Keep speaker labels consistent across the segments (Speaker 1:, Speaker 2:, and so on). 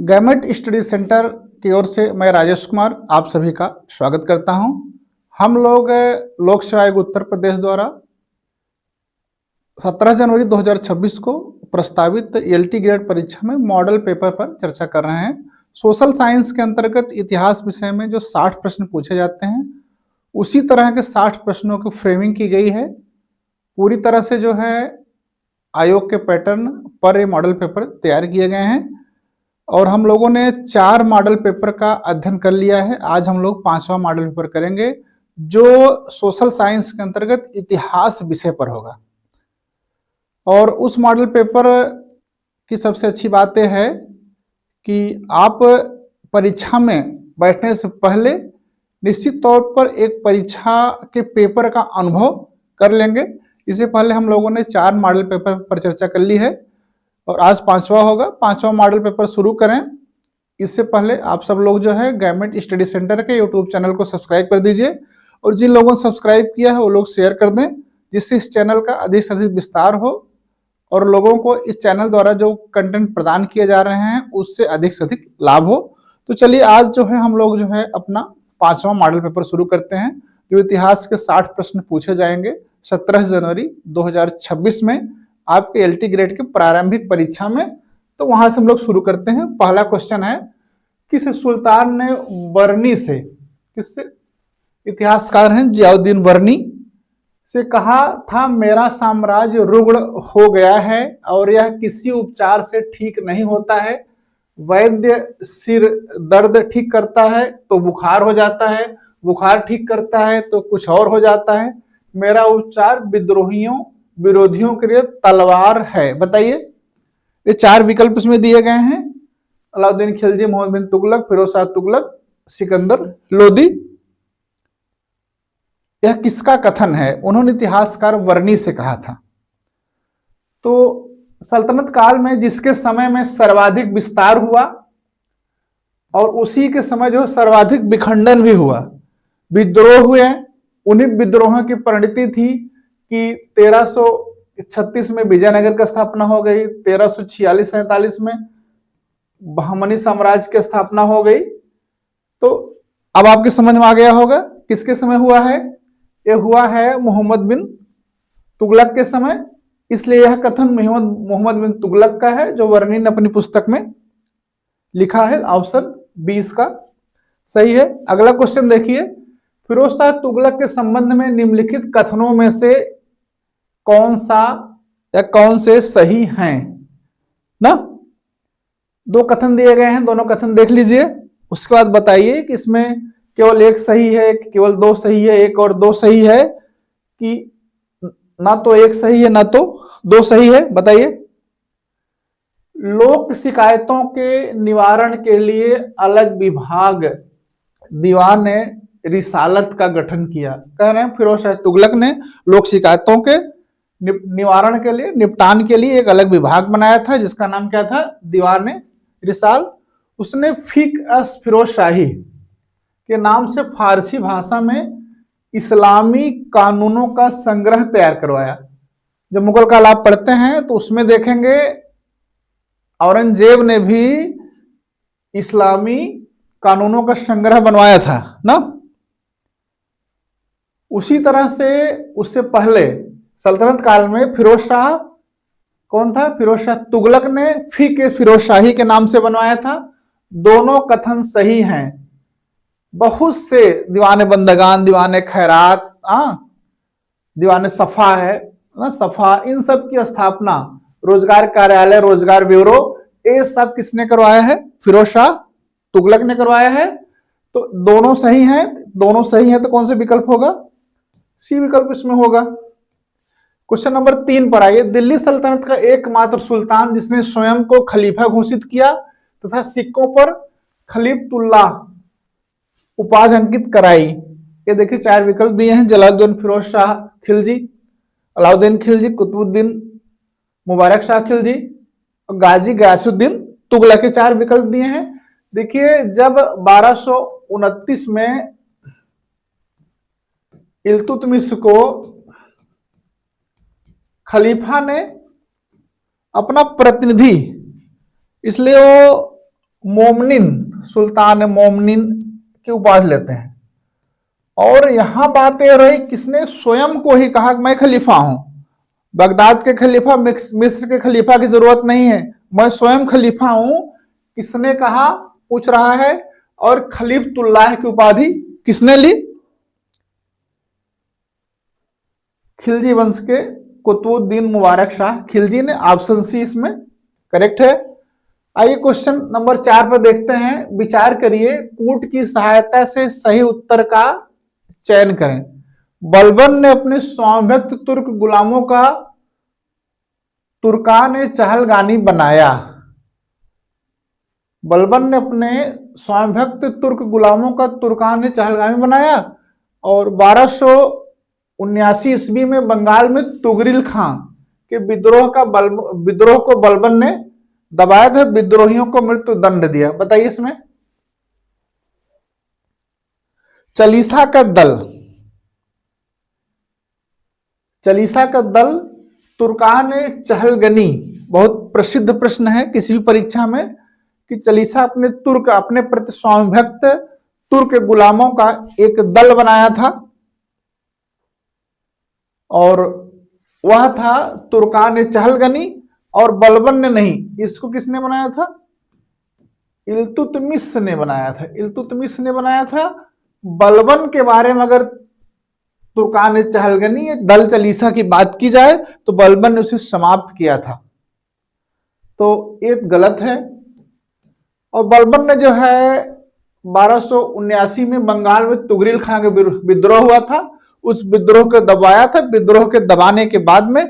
Speaker 1: Gamete study centre की ओर से मैं राजेश कुमार आप सभी का स्वागत करता हूं। हम लोग लोक सेवा आयोग उत्तर प्रदेश द्वारा 17 जनवरी 2026 को प्रस्तावित एलटी ग्रेड परीक्षा में मॉडल पेपर पर चर्चा कर रहे हैं। सोशल साइंस के अंतर्गत इतिहास विषय में जो 60 प्रश्न पूछे जाते हैं उसी तरह के 60 प्रश्नों की फ्रेमिंग की गई है। पूरी तरह से जो है आयोग के पैटर्न पर ये मॉडल पेपर तैयार किए गए हैं और हम लोगों ने 4 मॉडल पेपर का अध्ययन कर लिया है। आज हम लोग 5वां मॉडल पेपर करेंगे जो सोशल साइंस के अंतर्गत इतिहास विषय पर होगा। और उस मॉडल पेपर की सबसे अच्छी बात यह है कि आप परीक्षा में बैठने से पहले निश्चित तौर पर एक परीक्षा के पेपर का अनुभव कर लेंगे। इससे पहले हम लोगों ने 4 मॉडल पेपर पर चर्चा कर ली है और आज 5वां होगा। 5वां मॉडल पेपर शुरू करें इससे पहले आप सब लोग जो है गैमेट स्टडी सेंटर के यूट्यूब चैनल को सब्सक्राइब कर दीजिए और जिन लोगों ने सब्सक्राइब किया है वो लोग शेयर कर दें जिससे इस चैनल का अधिक से अधिक विस्तार हो और लोगों को इस चैनल द्वारा जो कंटेंट प्रदान किए जा रहे हैं उससे अधिक से अधिक लाभ हो। तो चलिए आज जो है हम लोग जो है अपना 5वां मॉडल पेपर शुरू करते हैं जो इतिहास के 60 प्रश्न पूछे जाएंगे 17 जनवरी 2026 में आपके एलटी ग्रेड की प्रारंभिक परीक्षा में। तो वहां से हम लोग शुरू करते हैं। पहला क्वेश्चन है, किस सुल्तान ने बरनी से, किससे, इतिहासकार हैं जियाउद्दीन वर्नी से कहा था मेरा साम्राज्य रुग्ण हो गया है और यह किसी उपचार से ठीक नहीं होता है। वैद्य सिर दर्द ठीक करता है तो बुखार हो जाता है, बुखार ठीक करता है तो कुछ और हो जाता है। मेरा उपचार विरोधियों के लिए तलवार है। बताइए, ये 4 विकल्प इसमें दिए गए हैं। अलाउद्दीन खिलजी, मोहम्मद बिन तुगलक, फिरोज शाह तुगलक, सिकंदर लोदी। यह किसका कथन है? उन्होंने इतिहासकार वर्नी से कहा था। तो सल्तनत काल में जिसके समय में सर्वाधिक विस्तार हुआ और उसी के समय जो सर्वाधिक विखंडन भी हुआ, विद्रोह हुए, उन्हीं विद्रोहों की परिणति थी कि 1336 में विजयनगर की स्थापना हो गई, 1346-47 में बहमनी साम्राज्य की स्थापना हो गई। तो अब आपके समझ में आ गया होगा किसके समय हुआ है। यह हुआ है मोहम्मद बिन तुगलक के समय, इसलिए यह कथन मोहम्मद बिन तुगलक का है जो वर्नी ने अपनी पुस्तक में लिखा है। ऑप्शन 20 का सही है। अगला क्वेश्चन देखिए, फिरोज शाह तुगलक के संबंध में निम्नलिखित कथनों में से कौन सा या कौन से सही हैं ना। 2 कथन दिए गए हैं, दोनों कथन देख लीजिए, उसके बाद बताइए कि इसमें केवल एक सही है, केवल 2 सही है, एक और 2 सही है, कि ना तो एक सही है ना तो 2 सही है। बताइए, लोक शिकायतों के निवारण के लिए अलग विभाग दीवान ने रिसालत का गठन किया। कह रहे हैं फिरोज शाह तुगलक ने लोक शिकायतों के निवारण के लिए, निपटान के लिए एक अलग विभाग बनाया था जिसका नाम क्या था? दीवान रिसाल। उसने फिरोज शाही के नाम से फारसी भाषा में इस्लामी कानूनों का संग्रह तैयार करवाया। जब मुगल काल आप पढ़ते हैं तो उसमें देखेंगे औरंगजेब ने भी इस्लामी कानूनों का संग्रह बनवाया था ना। उसी तरह से उससे पहले सल्तनत काल में फिरोज शाह कौन था? फिरोज शाह तुगलक ने फिरोज शाही के नाम से बनवाया था। दोनों कथन सही हैं। बहुत से दीवाने बंदगान, दीवाने खैरात, दीवाने सफा है ना, सफा, इन सब की स्थापना, रोजगार कार्यालय, रोजगार ब्यूरो, ये सब किसने करवाया है? फिरोज शाह तुगलक ने करवाया है। तो दोनों सही हैं। दोनों सही हैं तो कौन सा विकल्प होगा? सी विकल्प इसमें होगा। क्वेश्चन नंबर 3 पर आइए। दिल्ली सल्तनत का एकमात्र सुल्तान जिसने स्वयं को खलीफा घोषित किया तथा सिक्कों पर खलीफतुल्लाह उपाधि अंकित कराई। ये देखिए 4 विकल्प दिए हैं। जलालुद्दीन फिरोज शाह खिलजी, अलाउद्दीन खिलजी, कुतुबुद्दीन मुबारक शाह खिलजी और गाजी गयासुद्दीन तुगलक के 4 विकल्प दिए हैं। देखिए, जब 1229 में इल्तुतमिश को खलीफा ने अपना प्रतिनिधि, इसलिए वो मोमनिन, सुल्तान मोमनिन की उपाधि लेते हैं। और यहां बात यह रही किसने स्वयं को ही कहा कि मैं खलीफा हूं, बगदाद के खलीफा, मिस्र के खलीफा की जरूरत नहीं है, मैं स्वयं खलीफा हूं, किसने कहा पूछ रहा है। और खलीफतुल्लाह की उपाधि किसने ली? खिलजी वंश के कुतुबुद्दीन मुबारक शाह खिलजी ने। ऑप्शन सी इसमें करेक्ट है। आइए क्वेश्चन नंबर 4 पर देखते हैं। विचार करिए, कूट की सहायता से सही उत्तर का चयन करें। बलबन ने अपने स्वामिभक्त तुर्क गुलामों का तुर्कान चहलगानी बनाया। बलबन ने अपने स्वामिभक्त तुर्क गुलामों का तुर्कान चहलगामी बनाया। और 1279 ईस्वी में बंगाल में तुगरिल खां के विद्रोह को बलबन ने दबाया था, विद्रोहियों को मृत्यु दंड दिया। बताइए इसमें। चालीसा का दल, चालीसा का दल तुर्कान चहलगनी, बहुत प्रसिद्ध प्रश्न है किसी भी परीक्षा में कि चालीसा अपने प्रति स्वामिभक्त तुर्क गुलामों का एक दल बनाया था और वह था तुर्कान चहलगनी। और बलबन ने नहीं, इसको किसने बनाया था? इल्तुतमिश ने बनाया था। इल्तुतमिश ने बनाया था। बलबन के बारे में अगर तुर्कान चहलगनी दल चालीसा की बात की जाए तो बलबन ने उसे समाप्त किया था, तो ये गलत है। और बलबन ने जो है 1279 में बंगाल में तुगरिल खां का विद्रोह हुआ था, उस विद्रोह को दबाया था। विद्रोह के दबाने के बाद में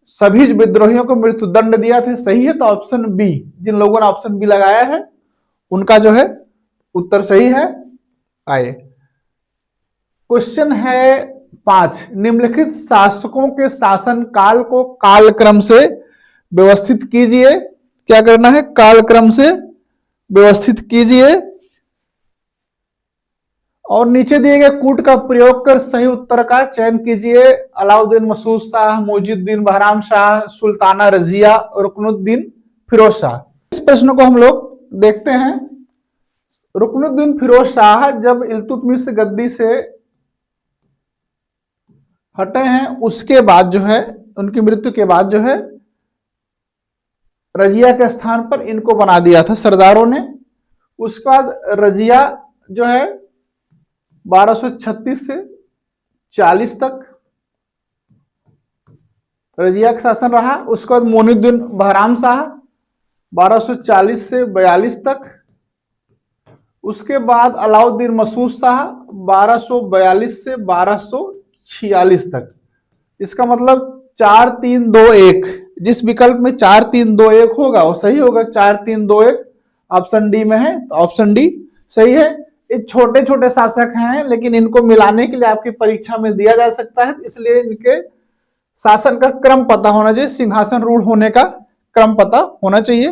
Speaker 1: सभी विद्रोहियों को मृत्यु दंड दिया था। सही है, तो ऑप्शन बी, जिन लोगों ने ऑप्शन बी लगाया है उनका जो है उत्तर सही है। आइए क्वेश्चन है 5। निम्नलिखित शासकों के शासन काल को कालक्रम से व्यवस्थित कीजिए। क्या करना है? कालक्रम से व्यवस्थित कीजिए। और नीचे दिए गए कूट का प्रयोग कर सही उत्तर का चयन कीजिए। अलाउद्दीन मसूद शाह, मुइजुद्दीन बहराम शाह, सुल्ताना रजिया, रुकनुद्दीन फिरोज शाह। इस प्रश्न को हम लोग देखते हैं। रुकनुद्दीन फिरोज शाह जब इल्तुतमिश गद्दी से हटे हैं, उसके बाद जो है, उनकी मृत्यु के बाद जो है रजिया के स्थान पर इनको बना दिया था सरदारों ने। उसके बाद रजिया जो है 1236 से 40 तक रजिया का शासन रहा। उसके बाद मोइनुद्दीन बहराम शाह 1240 से 42 तक। उसके बाद अलाउद्दीन मसूद शाह 1242 से 1246 तक। इसका मतलब 4 3 2 1, जिस विकल्प में 4 3 2 1 होगा वो सही होगा। 4 3 2 1 ऑप्शन डी में है, तो ऑप्शन डी सही है। ये छोटे छोटे शासक हैं, लेकिन इनको मिलाने के लिए आपकी परीक्षा में दिया जा सकता है, इसलिए इनके शासन का क्रम पता होना चाहिए, सिंहासन रूढ़ होने का क्रम पता होना चाहिए।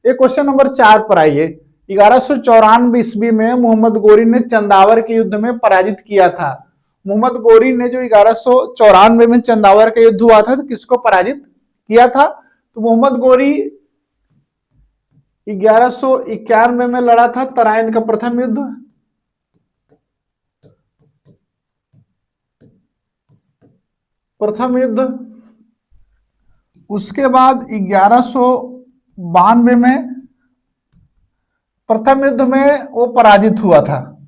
Speaker 1: ये क्वेश्चन नंबर 4 पर आइए। 1194 ईस्वी में मोहम्मद गोरी ने चंदावर के युद्ध में पराजित किया था। मोहम्मद गोरी ने जो 1194 में चंदावर का युद्ध हुआ था, तो किसको पराजित किया था? तो मोहम्मद गोरी 1191 में लड़ा था तराइन का प्रथम युद्ध। उसके बाद 1192 में प्रथम युद्ध में वो पराजित हुआ था,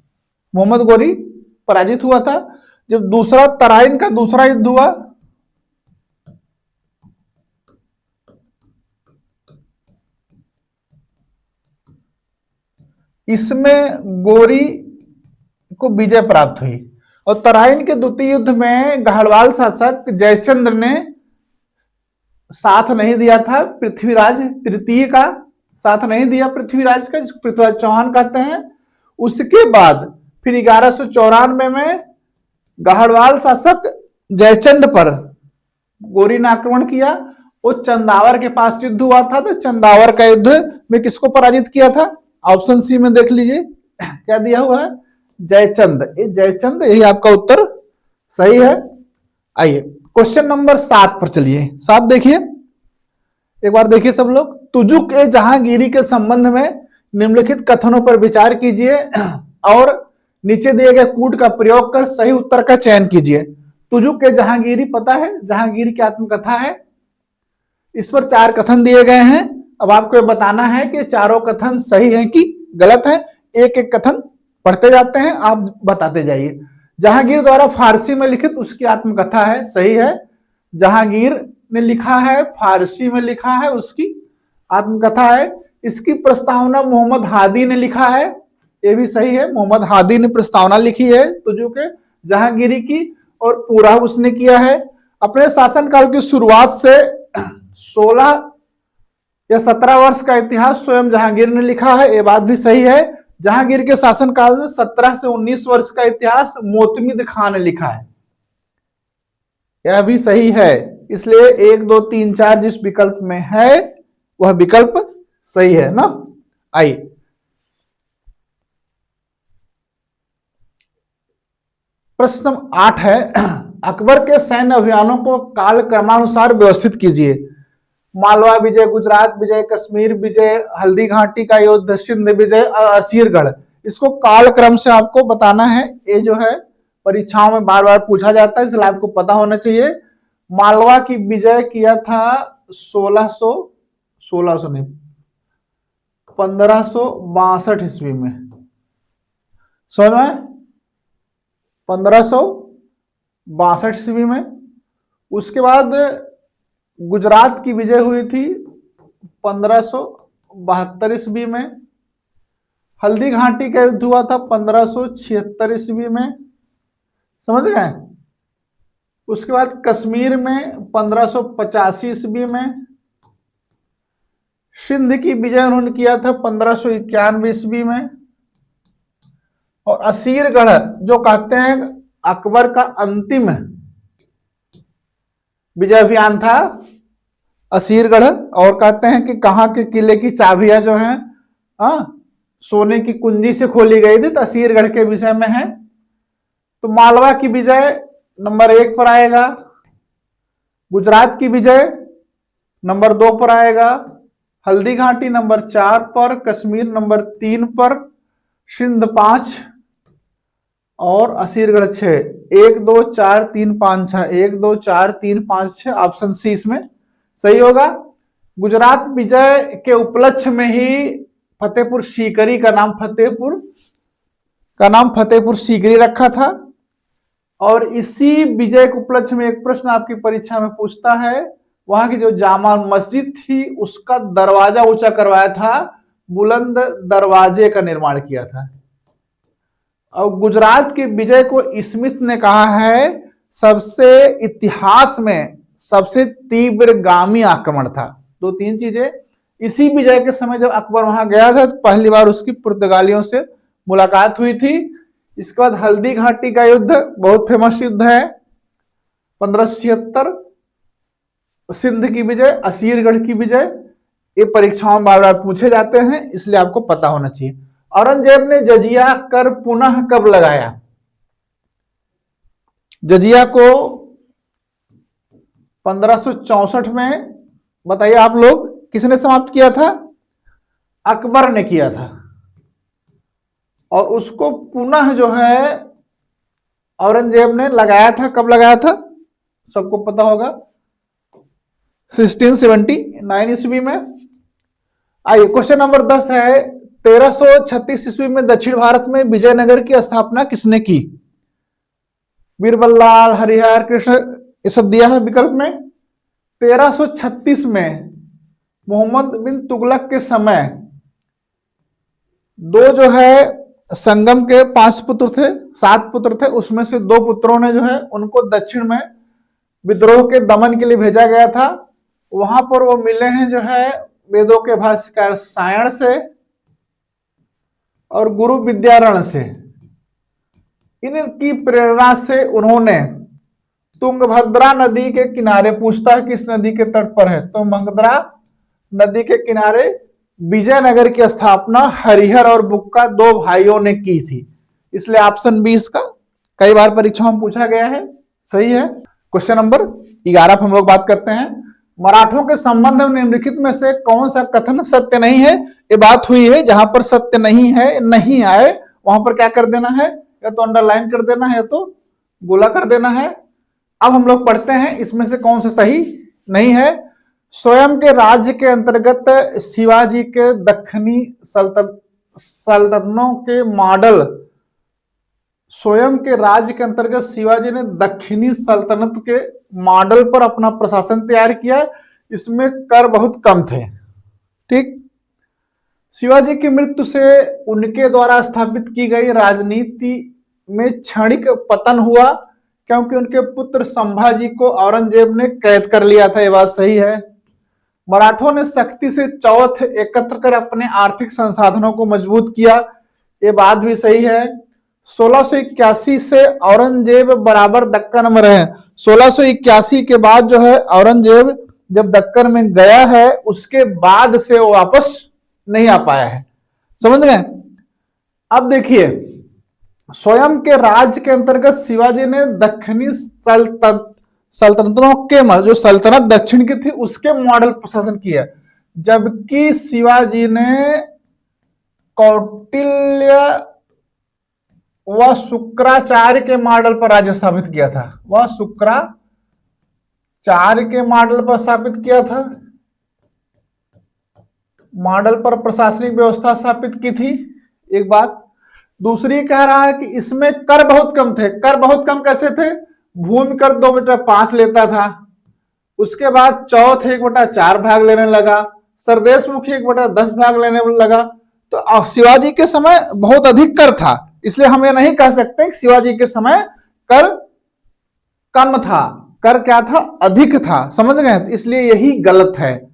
Speaker 1: मोहम्मद गोरी पराजित हुआ था। जब दूसरा तराइन का दूसरा युद्ध हुआ, इसमें गोरी को विजय प्राप्त हुई। और तराइन के द्वितीय युद्ध में गढ़वाल शासक जयचंद्र ने साथ नहीं दिया था, पृथ्वीराज तृतीय का साथ नहीं दिया, पृथ्वीराज का, जिसको पृथ्वीराज चौहान कहते हैं। उसके बाद फिर 1194 में गढ़वाल शासक जयचंद पर गोरी ने आक्रमण किया। वो चंदावर के पास युद्ध हुआ था, तो चंदावर का युद्ध में किसको पराजित किया था? ऑप्शन सी में देख लीजिए क्या दिया हुआ है, जयचंद। ये जयचंद, यही आपका उत्तर सही है। आइए क्वेश्चन नंबर 7 पर चलिए। 7 देखिए, एक बार देखिए सब लोग। तुजुक ए जहांगीरी के संबंध में निम्नलिखित कथनों पर विचार कीजिए और नीचे दिए गए कूट का प्रयोग कर सही उत्तर का चयन कीजिए। तुजुक के जहांगीरी पता है, जहांगीर की आत्मकथा है। इस पर 4 कथन दिए गए हैं। अब आपको बताना है कि चारों कथन सही हैं कि गलत है। एक एक कथन पढ़ते जाते हैं, आप बताते जाइए। जहांगीर द्वारा फारसी में लिखित उसकी आत्मकथा है, सही है। जहांगीर ने लिखा है, फारसी में लिखा है, उसकी आत्मकथा है। इसकी प्रस्तावना मोहम्मद हादी ने लिखा है, ये भी सही है। मोहम्मद हादी ने प्रस्तावना लिखी है तुजू के जहांगीरी की, और पूरा उसने किया है। अपने शासनकाल की शुरुआत से 16 या 17 वर्ष का इतिहास स्वयं जहांगीर ने लिखा है, ये बात भी सही है। जहांगीर के शासनकाल में 17 से 19 वर्ष का इतिहास मोतमिद खान ने लिखा है, यह भी सही है। इसलिए 1, 2, 3, 4 जिस विकल्प में है वह विकल्प सही है ना। आइए प्रश्न 8 है, अकबर के सैन्य अभियानों को काल क्रमानुसार व्यवस्थित कीजिए। मालवा विजय, गुजरात विजय, कश्मीर विजय, हल्दी घाटी का युद्ध, सिंध विजय, असीरगढ़। इसको काल क्रम से आपको बताना है। ये जो है परीक्षाओं में बार बार पूछा जाता है, इसलिए आपको पता होना चाहिए। मालवा की विजय किया था 1562 ईस्वी में, समझ में, 1562 ईस्वी में। उसके बाद गुजरात की विजय हुई थी 1572 ईस्वी में। हल्दी घाटी का युद्ध हुआ था 1576 ईस्वी में, समझ गए। उसके बाद कश्मीर में 1585 ईस्वी में। सिंध की विजय उन्होंने किया था 1591 ईस्वी में। और असीरगढ़ जो कहते हैं अकबर का अंतिम विजय अभियान था असीरगढ़, और कहते हैं कि कहाँ के किले की चाबियां जो हैं सोने की कुंजी से खोली गई थी, तो असीरगढ़ के विषय में है। तो मालवा की विजय नंबर 1 पर आएगा, गुजरात की विजय नंबर 2 पर आएगा, हल्दी घाटी नंबर 4 पर, कश्मीर नंबर 3 पर, सिंध 5 और असीरगढ़ 6। 1, 2, 4, 3, 5, 6, 1, 2, 4, 3, 5, 6, ऑप्शन सी इसमें सही होगा। गुजरात विजय के उपलक्ष्य में ही फतेहपुर सीकरी का नाम फतेहपुर सीकरी रखा था। और इसी विजय के उपलक्ष्य में एक प्रश्न आपकी परीक्षा में पूछता है, वहां की जो जामा मस्जिद थी उसका दरवाजा ऊंचा करवाया था, बुलंद दरवाजे का निर्माण किया था। और गुजरात की विजय को स्मिथ ने कहा है सबसे इतिहास में सबसे तीव्रगामी आक्रमण था। 2-3 चीजें। इसी विजय के समय जब अकबर वहां गया था तो पहली बार उसकी पुर्तगालियों से मुलाकात हुई थी। इसके बाद हल्दी घाटी का युद्ध बहुत फेमस युद्ध है 1576। सिंध की विजय, असीरगढ़ की विजय, ये परीक्षाओं में बार बार पूछे जाते हैं, इसलिए आपको पता होना चाहिए। औरंगजेब ने जजिया कर पुनः कब लगाया? जजिया को 1564 में, बताइए आप लोग, किसने समाप्त किया था? अकबर ने किया था। और उसको पुनः जो है औरंगजेब ने लगाया था। कब लगाया था सबको पता होगा, 1679 ईस्वी में। आइए क्वेश्चन नंबर 10 है, 1336 ईस्वी में दक्षिण भारत में विजयनगर की स्थापना किसने की? बीरबल, हरिहर कृष्ण, ये सब दिया है विकल्प में। 1336 में मोहम्मद बिन तुगलक के समय 2 जो है संगम के 5 पुत्र थे, 7 पुत्र थे, उसमें से 2 पुत्रों ने जो है उनको दक्षिण में विद्रोह के दमन के लिए भेजा गया था। वहां पर वो मिले हैं जो है वेदों के भाष्यकार सायण से और गुरु विद्यारण से। इनकी प्रेरणा से उन्होंने तुंगभद्रा नदी के किनारे, पूछता है किस नदी के तट पर है, तो तुंगभद्रा नदी के किनारे विजयनगर की स्थापना हरिहर और बुक्का 2 भाइयों ने की थी। इसलिए ऑप्शन 20 का कई बार परीक्षाओं में पूछा गया है, सही है। क्वेश्चन नंबर 11 हम लोग बात करते हैं। मराठों के संबंध में निम्नलिखित में से कौन सा कथन सत्य नहीं है? ये बात हुई है, जहां पर सत्य नहीं है, नहीं आए, वहां पर क्या कर देना है, या तो अंडरलाइन कर देना है या तो गोला कर देना है। अब हम लोग पढ़ते हैं इसमें से कौन सा सही नहीं है। स्वयं के राज्य के अंतर्गत शिवाजी के दक्षिणी सल्तनतों के मॉडल, स्वयं के राज्य के अंतर्गत शिवाजी ने दक्षिणी सल्तनत के मॉडल पर अपना प्रशासन तैयार किया, इसमें कर बहुत कम थे। ठीक, शिवाजी की मृत्यु से उनके द्वारा स्थापित की गई राजनीति में क्षणिक पतन हुआ, क्योंकि उनके पुत्र संभाजी को औरंगजेब ने कैद कर लिया था, ये बात सही है। मराठों ने शक्ति से चौथ एकत्र कर अपने आर्थिक संसाधनों को मजबूत किया, ये बात भी सही है। 1681 से औरंगजेब बराबर दक्कन में रहे। 1681 के बाद जो है औरंगजेब जब दक्कन में गया है, उसके बाद से वो वापस नहीं आ पाया है, समझ गए। अब देखिए, स्वयं के राज्य के अंतर्गत शिवाजी ने दक्षिणी सल्तनतों के जो सल्तनत दक्षिण की थी उसके मॉडल प्रशासन किया, जबकि शिवाजी ने कौटिल्य वह शुक्राचार्य के मॉडल पर राज्य स्थापित किया था। वह शुक्राचार्य के मॉडल पर स्थापित किया था, मॉडल पर प्रशासनिक व्यवस्था स्थापित की थी, एक बात। दूसरी कह रहा है कि इसमें कर बहुत कम थे। कर बहुत कम कैसे थे? भूमि कर 2/5 लेता था, उसके बाद चौथ 1/4 भाग लेने लगा, सरदेश मुखी 1/10 भाग लेने लगा। तो शिवाजी के समय बहुत अधिक कर था, इसलिए हम ये नहीं कह सकते कि शिवाजी के समय कर कम था। कर क्या था? अधिक था, समझ गए। इसलिए यही गलत है,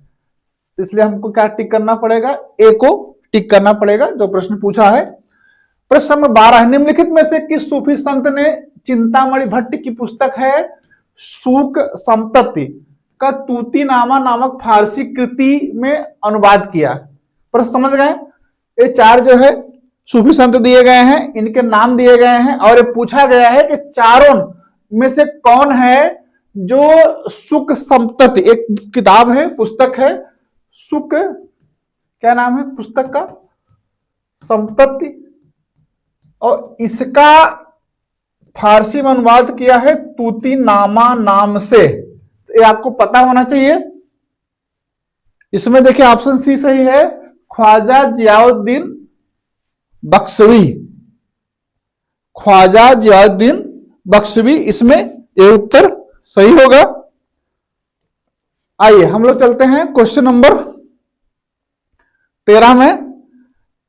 Speaker 1: इसलिए हमको क्या टिक करना पड़ेगा? ए को टिक करना पड़ेगा, जो प्रश्न पूछा है। प्रश्न नंबर 12, निम्नलिखित में से किस सूफी संत ने चिंतामणि भट्ट की पुस्तक है सूक संपत्ति का तूतीनामा नामक फारसी कृति में अनुवाद किया? प्रश्न समझ गए। ये 4 जो है सूफी संत दिए गए हैं, इनके नाम दिए गए हैं, और ये पूछा गया है कि चारों में से कौन है जो सुख संपत्ति, एक किताब है, पुस्तक है, सुख, क्या नाम है पुस्तक का? संपत्ति, और इसका फारसी में अनुवाद किया है तूतीनामा नाम से। तो ये आपको पता होना चाहिए। इसमें देखिए ऑप्शन सी सही है, ख्वाजा जियाउद्दीन बख्शवी, ख्वाजा जियाउद्दीन बख्शवी, इसमें ये उत्तर सही होगा। आइए हम लोग चलते हैं क्वेश्चन नंबर 13 में।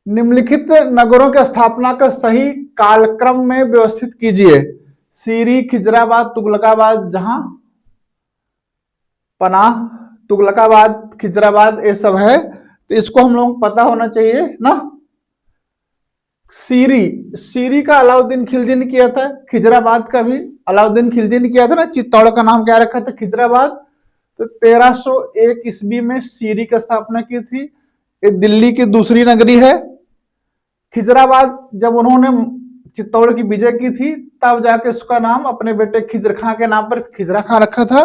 Speaker 1: निम्नलिखित नगरों की स्थापना का सही कालक्रम में व्यवस्थित कीजिए। सीरी, खिजराबाद, तुगलकाबाद, जहां पनाह, तुगलकाबाद, खिजराबाद, ये सब है, तो इसको हम लोग पता होना चाहिए ना। सीरी का अलाउद्दीन खिलजी ने किया था, खिजराबाद का भी अलाउद्दीन खिलजी ने किया था ना। चित्तौड़ का नाम क्या रखा था? खिजराबाद। तो 1301 ईस्वी में सीरी की स्थापना की थी। ये दिल्ली की दूसरी नगरी है। खिजराबाद जब उन्होंने चित्तौड़ की विजय की थी, तब जाके उसका नाम अपने बेटे खिजर खां के नाम पर खिजरा खां रखा था।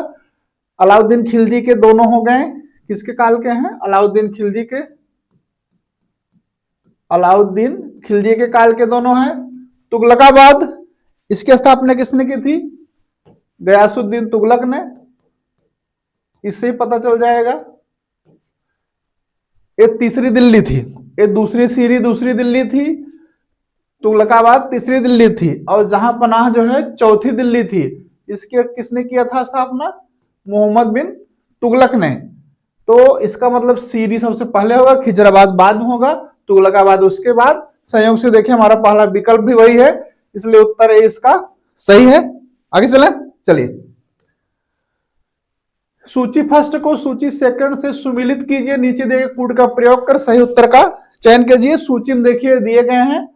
Speaker 1: अलाउद्दीन खिलजी के दोनों हो गए, किसके काल के हैं? अलाउद्दीन खिलजी के, अलाउद्दीन खिलजी के काल के दोनों हैं। तुगलकाबाद, इसकी स्थापना किसने की थी? गयासुद्दीन तुगलक ने, इससे ही पता चल जाएगा। ये तीसरी दिल्ली थी, ये दूसरी सीरी दूसरी दिल्ली थी, तुगलकाबाद तीसरी दिल्ली थी, और जहां पनाह जो है चौथी दिल्ली थी। इसके किसने किया था स्थापना? मोहम्मद बिन तुगलक ने। तो इसका मतलब सीरी सबसे पहले होगा, खिजराबाद बाद में होगा, तुगलकाबाद उसके बाद। संयोग से देखिए हमारा पहला विकल्प भी वही है, इसलिए उत्तर ए इसका सही है। आगे चलें, चलिए। सूची फर्स्ट को सूची सेकंड से सुमिलित कीजिए, नीचे दिए गए कूट का प्रयोग कर सही उत्तर का चयन कीजिए। सूची में देखिए दिए गए हैं,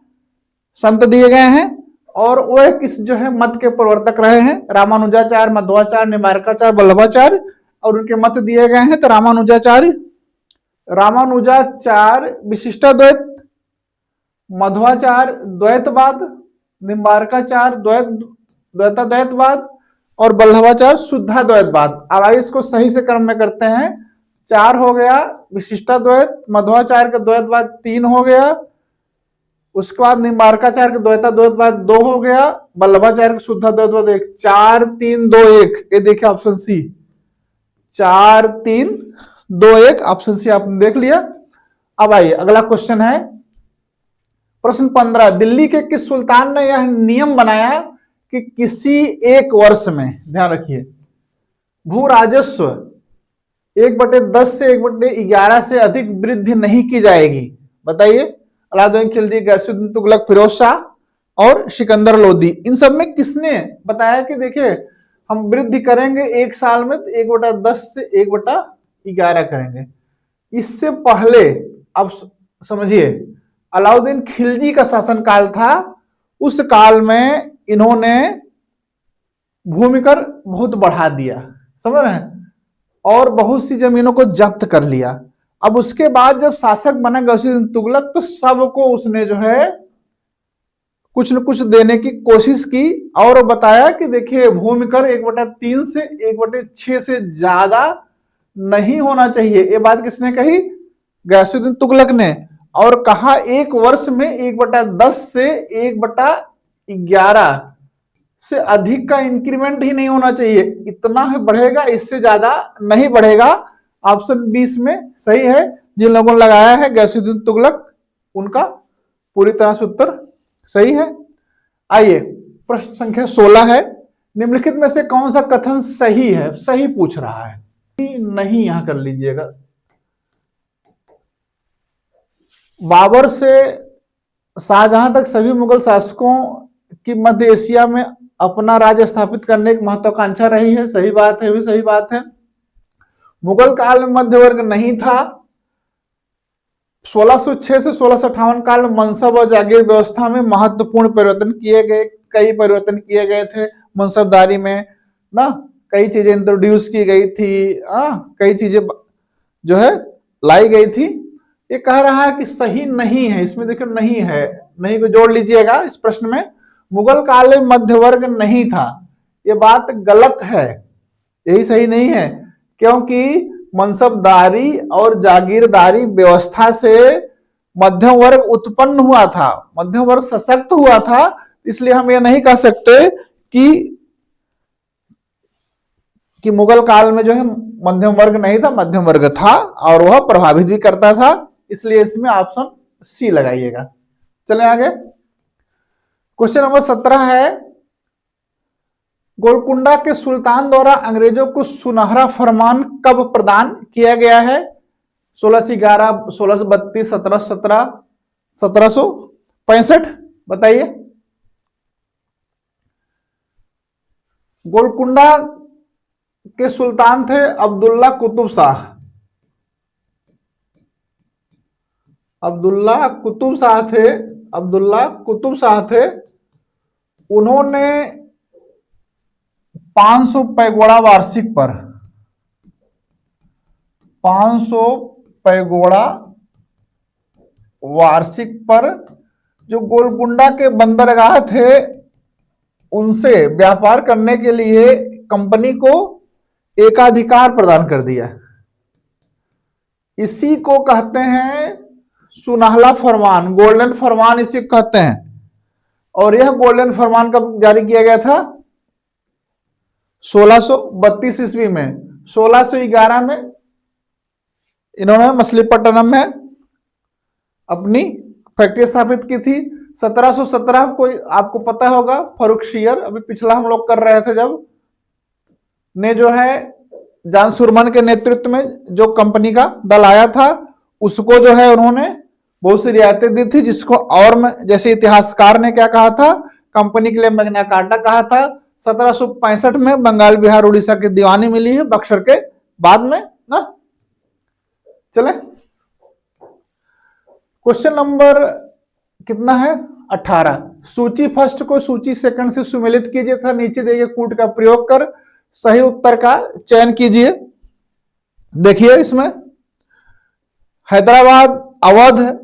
Speaker 1: संत दिए गए हैं, और वह किस जो है मत के प्रवर्तक रहे हैं। रामानुजाचार्य, मध्वाचार्य, निम्बार्काचार्य, वल्लभाचार्य, और उनके मत दिए गए हैं। तो रामानुजाचार्य विशिष्टाद्वैत, मध्वाचार्य द्वैतवाद, निम्बार्काचार्य द्वैताद्वैतवाद, और वल्लभाचार्य शुद्धाद्वैतवाद। अब आइए इसको सही से क्रम में करते हैं। 4 हो गया, विशिष्टाद्वैत, मध्वाचार्य का द्वैतवाद 3 हो गया, उसके बाद निम्बार्काचार्य का द्वैताद्वैतवाद 2 हो गया, वल्लभाचार्य का शुद्धाद्वैतवाद 1। 4 3 2 1, ये देखिए ऑप्शन सी। 4 3 2 1, ऑप्शन सी आपने देख लिया। अब आइए अगला क्वेश्चन है प्रश्न 15। दिल्ली के किस सुल्तान ने यह नियम बनाया कि किसी एक वर्ष में, ध्यान रखिए, भू राजस्व 1/10 से 1/11 से अधिक वृद्धि नहीं की जाएगी? बताइए। अलाउद्दीन खिलजी, गैसुद्दीन तुगलक, फिरोज शाह और सिकंदर लोदी। इन सब में किसने बताया कि देखिए हम वृद्धि करेंगे एक साल में तो 1/10 से 1/11 करेंगे? इससे पहले अब समझिए, अलाउद्दीन खिलजी का शासनकाल था, उस काल में इन्होंने भूमि कर बहुत बढ़ा दिया, समझ रहे हैं, और बहुत सी जमीनों को जब्त कर लिया। अब उसके बाद जब शासक बना गैसुद्दीन तुगलक, तो सबको उसने जो है कुछ न कुछ देने की कोशिश की और बताया कि देखिए भूमि कर 1/3 से 1/6 से ज्यादा नहीं होना चाहिए। ये बात किसने कही? गैसुद्दीन तुगलक ने। और कहा एक वर्ष में 1/10 से 1/11 से अधिक का इंक्रीमेंट ही नहीं होना चाहिए, इतना ही बढ़ेगा, इससे ज्यादा नहीं बढ़ेगा। ऑप्शन 20 में सही है। जिन लोगों ने लगाया है गैसुद्दीन तुगलक, उनका पूरी तरह से उत्तर सही है। आइए प्रश्न संख्या 16 है। निम्नलिखित में से कौन सा कथन सही है? सही पूछ रहा है, नहीं यहां कर लीजिएगा। बाबर से शाहजहां तक सभी मुगल शासकों की मध्य एशिया में अपना राज्य स्थापित करने की महत्वाकांक्षा रही है। सही बात है, भी सही बात है। मुगल काल में मध्य वर्ग नहीं था। 1606 से 1658 काल में मनसब और जागीर व्यवस्था में महत्वपूर्ण परिवर्तन किए गए, कई परिवर्तन किए गए थे। मनसबदारी में ना कई चीजें इंट्रोड्यूस की गई थी, कई चीजें जो है लाई गई थी। ये कह रहा है कि सही नहीं है, इसमें देखिए नहीं है, नहीं को जोड़ लीजिएगा इस प्रश्न में। मुगल काल में मध्य वर्ग नहीं था, ये बात गलत है, यही सही नहीं है, क्योंकि मनसबदारी और जागीरदारी व्यवस्था से मध्यम वर्ग उत्पन्न हुआ था, मध्यम वर्ग सशक्त हुआ था। इसलिए हम ये नहीं कह सकते कि मुगल काल में जो है मध्यम वर्ग नहीं था, मध्यम वर्ग था और वह प्रभावित भी करता था। इसलिए इसमें ऑप्शन सी लगाइएगा। चलें आगे। क्वेश्चन नंबर 17 है, गोलकुंडा के सुल्तान द्वारा अंग्रेजों को सुनहरा फरमान कब प्रदान किया गया है? 1611, 1632, 1717, 1765? बताइए। गोलकुंडा के सुल्तान थे अब्दुल्ला कुतुब शाह। अब्दुल्ला कुतुब शाह थे। उन्होंने 500 पैगोड़ा वार्षिक पर, 500 पैगोड़ा वार्षिक पर जो गोलकुंडा के बंदरगाह थे उनसे व्यापार करने के लिए कंपनी को एकाधिकार प्रदान कर दिया। इसी को कहते हैं सुनहला फरमान, गोल्डन फरमान इसी को कहते हैं। और यह गोल्डन फरमान कब जारी किया गया था? 1632 ईस्वी में। 1611 में इन्होंने मछलीपट्टनम में अपनी फैक्ट्री स्थापित की थी। 1717 कोई आपको पता होगा, फर्रुखसियर, अभी पिछला हम लोग कर रहे थे जब, ने जो है जान सुरमन के नेतृत्व में जो कंपनी का दल आया था, उसको जो है उन्होंने बहुत सी रियायतें दी थी, जिसको और में जैसे इतिहासकार ने क्या कहा था, कंपनी के लिए मैग्ना कार्टा कहा था। 1765 में बंगाल, बिहार, उड़ीसा की दीवानी मिली है बक्सर के बाद में ना। चले क्वेश्चन नंबर कितना है? 18। सूची फर्स्ट को सूची सेकंड से सुमेलित कीजिए तथा नीचे दिए गए कूट का प्रयोग कर सही उत्तर का चयन कीजिए। देखिए इसमें हैदराबाद, अवध,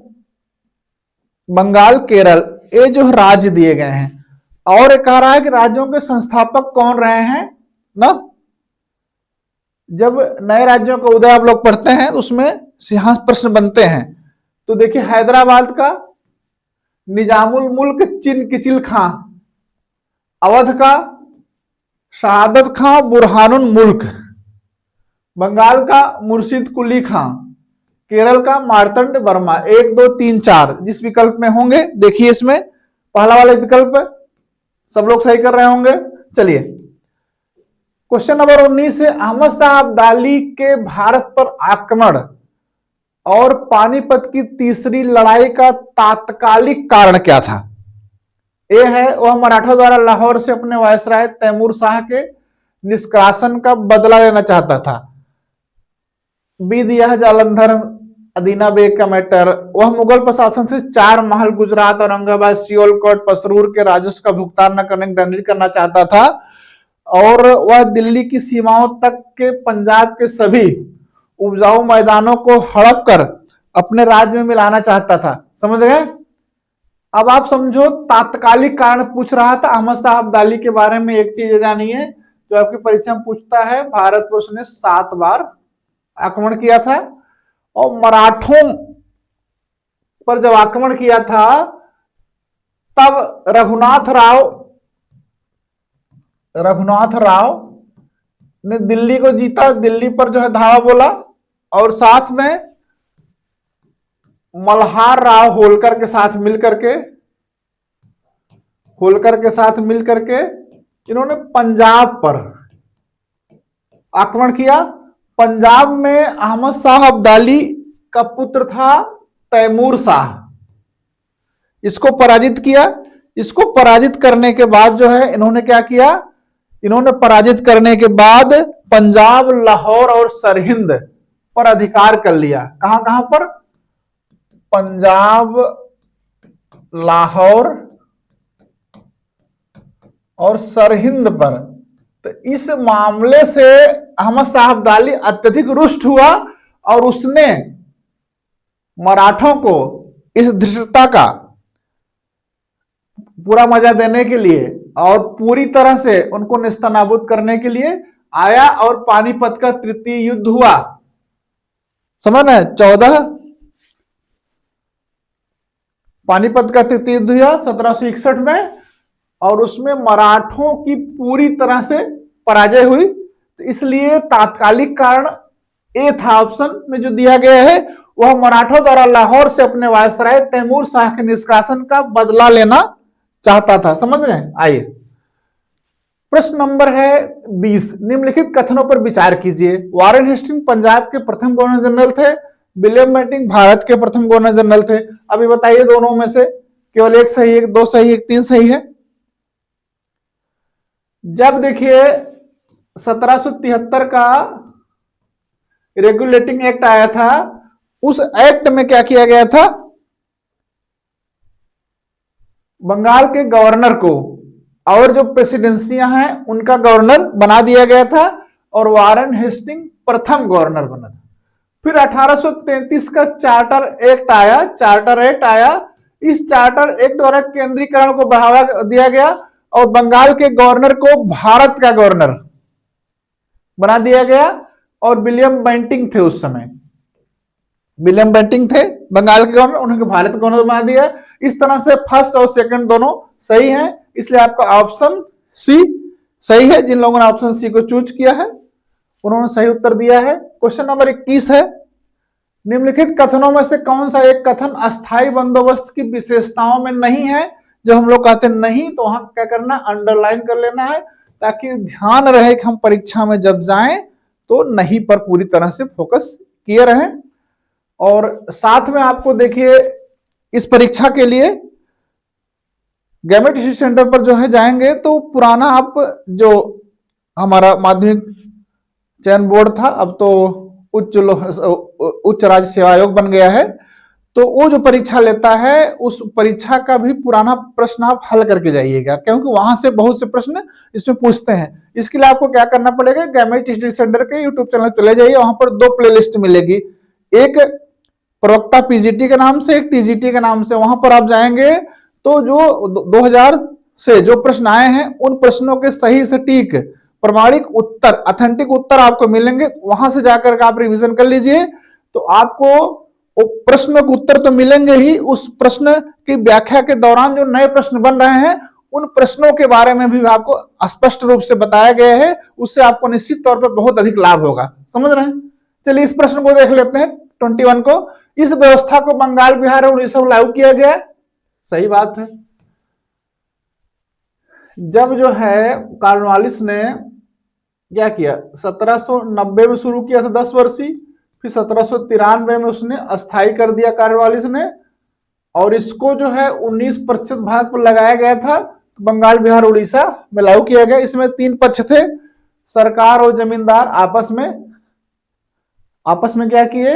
Speaker 1: बंगाल, केरल, ये जो राज्य दिए गए हैं, और कह रहा है कि राज्यों के संस्थापक कौन रहे हैं? ना। जब नए राज्यों का उदय आप लोग पढ़ते हैं उसमें यहाँ प्रश्न बनते हैं। तो देखिए हैदराबाद का निजामुल मुल्क चिनकिचिल खां, अवध का शहादत खां बुरहानुल मुल्क, बंगाल का मुर्शिद कुली खां, केरल का मार्तंड वर्मा। 1 2 3 4 जिस विकल्प में होंगे देखिए, इसमें पहला वाला विकल्प सब लोग सही कर रहे होंगे। चलिए क्वेश्चन नंबर 19 है, अहमद शाह अब्दाली के भारत पर आक्रमण और पानीपत की तीसरी लड़ाई का तात्कालिक कारण क्या था? ए है वह मराठों द्वारा लाहौर से अपने वायसराय तैमूर शाह के निष्कासन का बदला लेना चाहता था। बी दिया जालंधर अदीना बेग का मैटर, वह मुगल प्रशासन से 4 महल गुजरात औरंगाबाद सियोलकोट पसरूर के राजस्व का भुगतान न करने की दंडित करना चाहता था, और वह दिल्ली की सीमाओं तक के पंजाब के सभी उपजाऊ मैदानों को हड़प कर अपने राज्य में मिलाना चाहता था। समझ गए? अब आप समझो तात्कालिक कारण पूछ रहा था। अहमद शाह अब्दाली के बारे में एक चीज जानी है जो आपकी परीक्षा में पूछता है, भारत पर उसने 7 बार आक्रमण किया था, और मराठों पर जब आक्रमण किया था तब रघुनाथ राव ने दिल्ली को जीता, दिल्ली पर जो है धावा बोला, और साथ में मल्हार राव होलकर के साथ मिलकर के इन्होंने पंजाब पर आक्रमण किया। पंजाब में अहमद शाह अब्दाली का पुत्र था तैमूर शाह, इसको पराजित किया। इसको पराजित करने के बाद जो है इन्होंने क्या किया, इन्होंने पराजित करने के बाद पंजाब, लाहौर और सरहिंद पर अधिकार कर लिया। कहां कहां पर? पंजाब, लाहौर और सरहिंद पर। तो इस मामले से अहमद शाह अब्दाली अत्यधिक रुष्ट हुआ और उसने मराठों को इस धृष्टता का पूरा मजा देने के लिए और पूरी तरह से उनको नेस्तनाबूद करने के लिए आया, और पानीपत का तृतीय युद्ध हुआ। समझ ना, 14 पानीपत का तृतीय युद्ध हुआ 1761 में, और उसमें मराठों की पूरी तरह से पराजय हुई। तो इसलिए तात्कालिक कारण ए था ऑप्शन में जो दिया गया है, वह मराठों द्वारा लाहौर से अपने वायसराय तैमूर शाह के निष्कासन का बदला लेना चाहता था। समझ रहे हैं? आइए प्रश्न नंबर है 20, निम्नलिखित कथनों पर विचार कीजिए। वारेन हेस्टिंग पंजाब के प्रथम गवर्नर जनरल थे, विलियम बेंटिंक भारत के प्रथम गवर्नर जनरल थे। अभी बताइए दोनों में से केवल एक सही, एक 2 सही, एक 3 सही है। जब देखिए 1773 का रेगुलेटिंग एक्ट आया था, उस एक्ट में क्या किया गया था, बंगाल के गवर्नर को और जो प्रेसिडेंसियां हैं उनका गवर्नर बना दिया गया था, और वारेन हेस्टिंग प्रथम गवर्नर बना था। फिर 1833 का चार्टर एक्ट आया। इस चार्टर एक्ट द्वारा केंद्रीकरण को बढ़ावा दिया गया और बंगाल के गवर्नर को भारत का गवर्नर बना दिया गया, और विलियम बेंटिंक थे उस समय, विलियम बेंटिंक थे बंगाल के गवर्नर, उन्होंने भारत का गवर्नर बना दिया। इस तरह से फर्स्ट और सेकंड दोनों सही हैं, इसलिए आपका ऑप्शन सी सही है। जिन लोगों ने ऑप्शन सी को चूज किया है उन्होंने सही उत्तर दिया है। क्वेश्चन नंबर 21 है, निम्नलिखित कथनों में से कौन सा एक कथन अस्थायी बंदोबस्त की विशेषताओं में नहीं है? जब हम लोग कहते नहीं तो वहां क्या करना, अंडरलाइन कर लेना है, ताकि ध्यान रहे कि हम परीक्षा में जब जाएं तो नहीं पर पूरी तरह से फोकस किए रहें। और साथ में आपको देखिए इस परीक्षा के लिए गवर्नमेंट इंस्टीट्यूट सेंटर पर जो है जाएंगे तो पुराना आप जो हमारा माध्यमिक चयन बोर्ड था, अब तो उच्च राज्य सेवा आयोग बन गया है, तो वो जो परीक्षा लेता है उस परीक्षा का भी पुराना प्रश्न आप हल करके जाइएगा, क्योंकि वहां से बहुत से प्रश्न इसमें पूछते हैं। इसके लिए आपको क्या करना पड़ेगा, गवर्नमेंट इंस्टीट्यूट सेंटर के यूट्यूब चैनल चले जाइए, वहां पर 2 प्लेलिस्ट मिलेगी, एक प्रवक्ता पीजीटी के नाम से, एक टीजीटी के नाम से। वहां पर आप जाएंगे तो जो 2000 से जो प्रश्न आए हैं उन प्रश्नों के सही सटीक प्रमाणिक उत्तर, ऑथेंटिक उत्तर आपको मिलेंगे, वहां से जाकर के आप रिवीजन कर लीजिए, तो आपको प्रश्न के उत्तर तो मिलेंगे ही, उस प्रश्न की व्याख्या के दौरान जो नए प्रश्न बन रहे हैं उन प्रश्नों के बारे में भी आपको स्पष्ट रूप से बताया गया है, उससे आपको निश्चित तौर पर बहुत अधिक लाभ होगा। समझ रहे हैं? चलिए इस प्रश्न को देख लेते हैं 21 को। इस व्यवस्था को बंगाल, बिहार और उड़ीसा में लागू किया गया। सही बात है। जब जो है कॉर्नवालिस ने क्या किया, 1790 में शुरू किया था 10 वर्षीय, फिर 1793 में उसने अस्थायी कर दिया कॉर्नवालिस ने, और इसको जो है 19% भाग पर लगाया गया था, बंगाल, बिहार, उड़ीसा में लागू किया गया। इसमें 3 पक्ष थे, सरकार और जमींदार आपस में क्या किए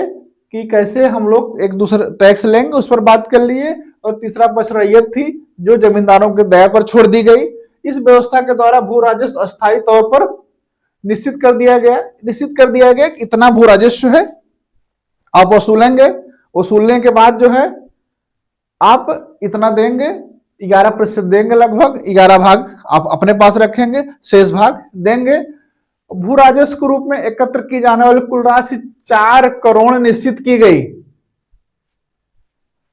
Speaker 1: कि कैसे हम लोग एक दूसरे टैक्स लेंगे, उस पर बात कर लिए, और तीसरा पक्ष रैयत थी जो जमींदारों के दया पर छोड़ दी गई। इस व्यवस्था के द्वारा भू राजस्व अस्थायी तौर पर निश्चित कर दिया गया कि इतना भू राजस्व है आप वसूलेंगे, वसूलने के बाद जो है आप इतना देंगे, 11% देंगे, लगभग 11 भाग आप अपने पास रखेंगे, शेष भाग देंगे। भू राजस्व के रूप में एकत्र की जाने वाली कुल राशि 4 करोड़ निश्चित की गई।